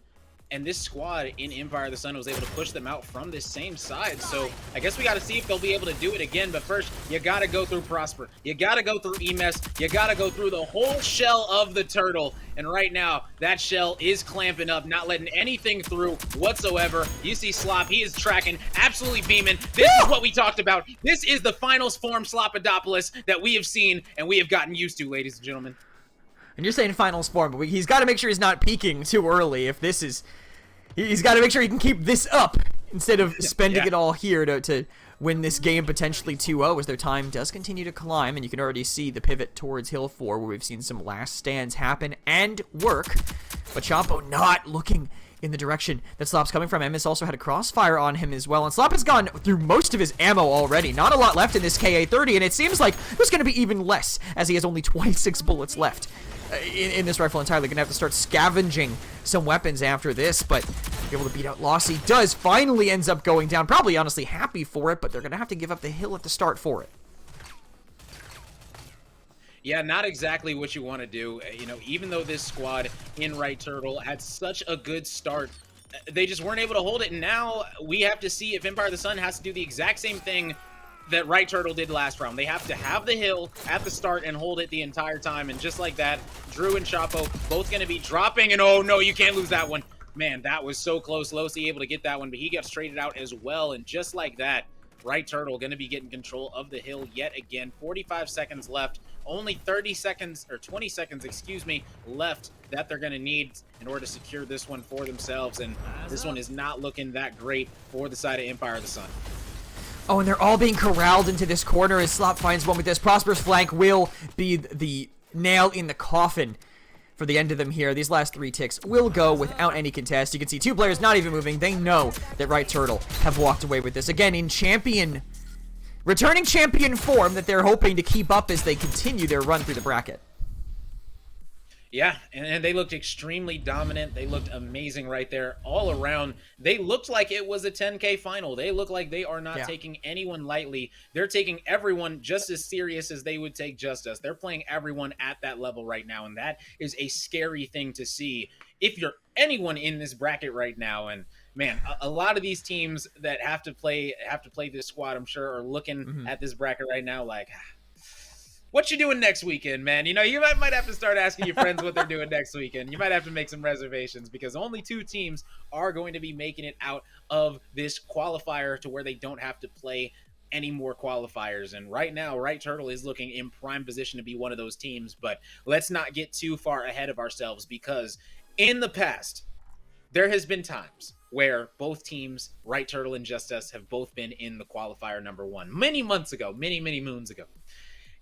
and this squad in Empire of the Sun was able to push them out from this same side. So I guess we got to see if they'll be able to do it again. But first, you got to go through Prosper. You got to go through EMS. You got to go through the whole shell of the turtle. And right now, that shell is clamping up, not letting anything through whatsoever. You see Slop, he is tracking, absolutely beaming. This is what we talked about. This is the finals form Slobodopolis that we have seen and we have gotten used to, ladies and gentlemen. And you're saying finals form, but he's got to make sure he's not peaking too early. If this is, he's got to make sure he can keep this up instead of spending it all here to win this game potentially 2-0, as their time does continue to climb, and you can already see the pivot towards Hill 4, where we've seen some last stands happen and work. But Chapo not looking in the direction that Slop's coming from. Emis also had a crossfire on him as well, and Slop has gone through most of his ammo already. Not a lot left in this KA-30, and it seems like there's going to be even less, as he has only 26 bullets left in this rifle entirely. Going to have to start scavenging some weapons after this, but be able to beat out Lossy does. Finally ends up going down. Probably honestly happy for it, but they're going to have to give up the hill at the start for it. Yeah, not exactly what you want to do. You know, even though this squad in Right Turtle had such a good start, they just weren't able to hold it. And now we have to see if Empire of the Sun has to do the exact same thing that Right Turtle did last round. They have to have the hill at the start and hold it the entire time. And just like that, Drew and Chapo both going to be dropping. And oh no, you can't lose that one. Man, that was so close. Losi able to get that one, but he got straighted out as well. And just like that, Right Turtle going to be getting control of the hill yet again. 45 seconds left. Only 30 seconds, or 20 seconds, excuse me, left that they're going to need in order to secure this one for themselves. And this one is not looking that great for the side of Empire of the Sun. Oh, and they're all being corralled into this corner as Slop finds one with this. Prosper's flank will be the nail in the coffin for the end of them here. These last 3 ticks will go without any contest. You can see 2 players not even moving. They know that Right Turtle have walked away with this. Again, in returning champion form that they're hoping to keep up as they continue their run through the bracket. Yeah, and they looked extremely dominant. They looked amazing right there all around. They looked like it was a 10K final. They look like they are not taking anyone lightly. They're taking everyone just as serious as they would take Justice. They're playing everyone at that level right now, and that is a scary thing to see if you're anyone in this bracket right now. And man, a lot of these teams that have to play this squad, I'm sure, are looking at this bracket right now like, what you doing next weekend, man? You know, you might have to start asking your friends what they're doing next weekend. You might have to make some reservations because only 2 teams are going to be making it out of this qualifier to where they don't have to play any more qualifiers. And right now, Right Turtle is looking in prime position to be one of those teams. But let's not get too far ahead of ourselves because in the past, there has been times where both teams, Right Turtle and Just Us, have both been in the qualifier number 1 many months ago, many moons ago.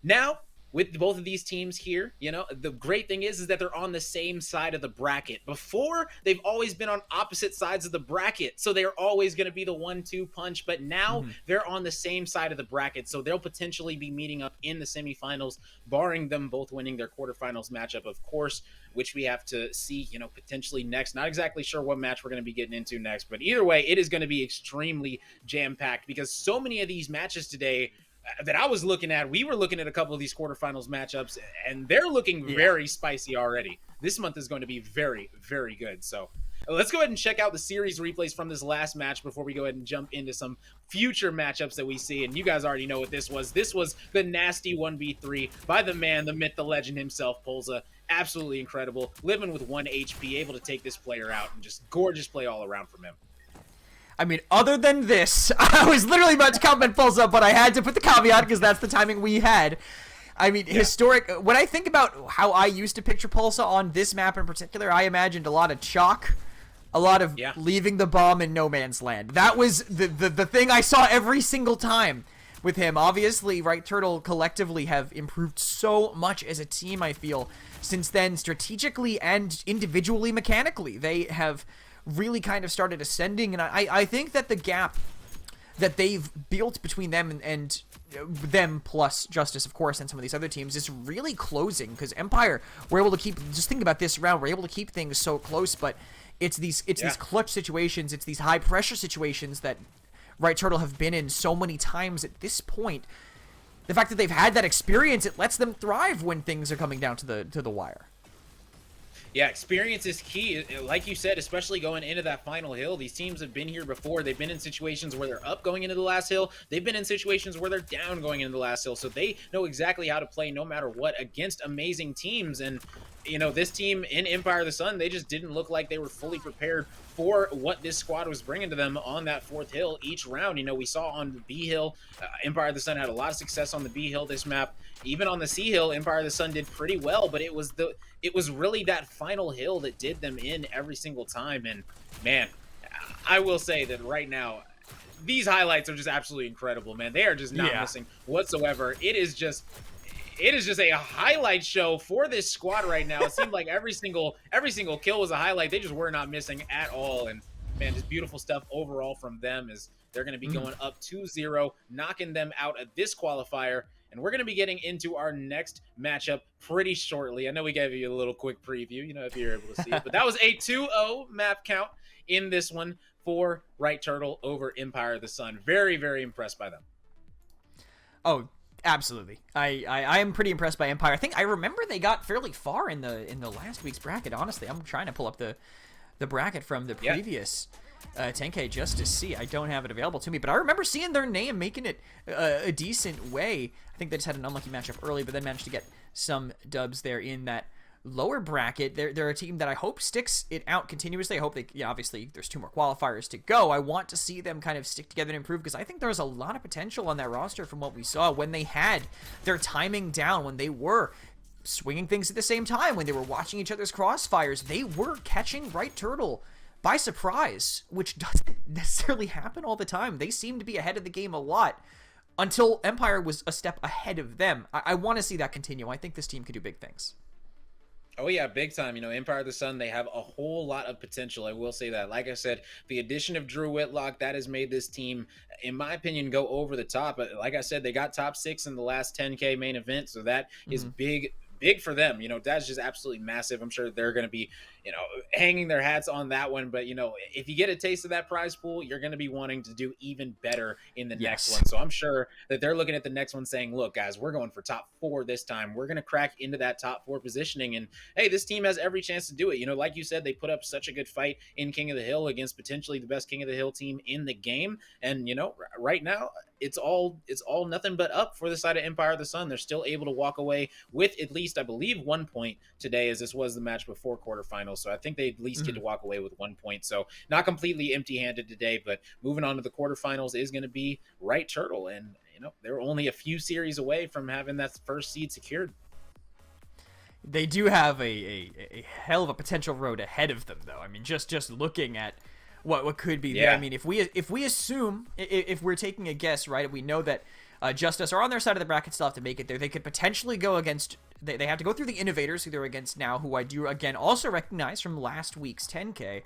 Now, with both of these teams here, you know, the great thing is that they're on the same side of the bracket. Before, they've always been on opposite sides of the bracket, so they're always going to be the 1-2 punch, but now they're on the same side of the bracket, so they'll potentially be meeting up in the semifinals, barring them both winning their quarterfinals matchup, of course, which we have to see, you know, potentially next. Not exactly sure what match we're going to be getting into next, but either way, it is going to be extremely jam-packed because so many of these matches today that I was looking at, we were looking at a couple of these quarterfinals matchups, and they're looking very spicy already. This month is going to be very, very good. So let's go ahead and check out the series replays from this last match before we go ahead and jump into some future matchups that we see. And you guys already know what this was. This was the nasty 1v3 by the man, the myth, the legend himself, Polza. Absolutely incredible. Living with 1 HP, able to take this player out, and just gorgeous play all around from him. I mean, other than this, I was literally about to comment Pulsa, but I had to put the caveat because that's the timing we had. I mean, historic. When I think about how I used to picture Pulsa on this map in particular, I imagined a lot of chalk, a lot of leaving the bomb in no man's land. That was the thing I saw every single time with him. Obviously, Right Turtle collectively have improved so much as a team, I feel, since then, strategically and individually, mechanically. They have really kind of started ascending, and I think that the gap that they've built between them and them plus Justice, of course, and some of these other teams is really closing, because Empire were able to keep, just think about this round, we're able to keep things so close, but it's these clutch situations, it's these high pressure situations that Right Turtle have been in so many times at this point. The fact that they've had that experience, it lets them thrive when things are coming down to the wire. Yeah, experience is key. Like you said, especially going into that final hill, these teams have been here before. They've been in situations where they're up going into the last hill. They've been in situations where they're down going into the last hill. So they know exactly how to play no matter what against amazing teams. And, you know, this team in Empire of the Sun, they just didn't look like they were fully prepared for what this squad was bringing to them on that 4th hill each round. You know, we saw on the B hill, Empire of the Sun had a lot of success on the B hill this map. Even on the C hill, Empire of the Sun did pretty well, but it was really that final hill that did them in every single time. And man, I will say that right now, these highlights are just absolutely incredible, man. They are just not missing whatsoever. It it is just a highlight show for this squad right now. It seemed like every single kill was a highlight. They just were not missing at all. And man, just beautiful stuff overall from them as they're going to be going up 2-0, knocking them out at this qualifier. And we're going to be getting into our next matchup pretty shortly. I know we gave you a little quick preview, if you're able to see it. But that was a 2-0 map count in this one for Right Turtle over Empire of the Sun. Very, very impressed by them. Oh, absolutely. I am pretty impressed by Empire. I remember they got fairly far in the last week's bracket. Honestly, I'm trying to pull up the bracket from the previous 10K just to see. I don't have it available to me, but I remember seeing their name making it a decent way. I think they just had an unlucky matchup early, but then managed to get some dubs there in that lower bracket. They're a team that I hope sticks it out continuously. I hope they, obviously there's 2 more qualifiers to go. I want to see them kind of stick together and improve, because I think there's a lot of potential on that roster from what we saw when they had their timing down, when they were swinging things at the same time, when they were watching each other's crossfires. They were catching Right Turtle by surprise, which doesn't necessarily happen all the time. They seem to be ahead of the game a lot until Empire was a step ahead of them. I want to see that continue. I think this team could do big things. Oh, yeah, big time. Empire of the Sun, they have a whole lot of potential. I will say that. Like I said, the addition of Drew Whitlock, that has made this team, in my opinion, go over the top. But like I said, they got top 6 in the last 10K main event, so that is big for them. That's just absolutely massive. I'm sure they're going to be, hanging their hats on that one. But, if you get a taste of that prize pool, you're going to be wanting to do even better in the next one. So I'm sure that they're looking at the next one saying, look, guys, we're going for top 4 this time. We're going to crack into that top 4 positioning. And hey, this team has every chance to do it. Like you said, they put up such a good fight in King of the Hill against potentially the best King of the Hill team in the game. And, right now, it's all nothing but up for the side of Empire of the Sun. They're still able to walk away with at least, I believe, 1 point today, as this was the match before quarterfinals. So I think they at least get to walk away with 1 point. So not completely empty-handed today, but moving on to the quarterfinals is going to be Right Turtle. And, they're only a few series away from having that first seed secured. They do have a hell of a potential road ahead of them, though. I mean, just looking at what could be there. I mean, if we assume, if we're taking a guess, right, we know that Justice are on their side of the bracket, still have to make it there. They could potentially go against, they have to go through the Innovators, who they're against now, who I do, again, also recognize from last week's 10K.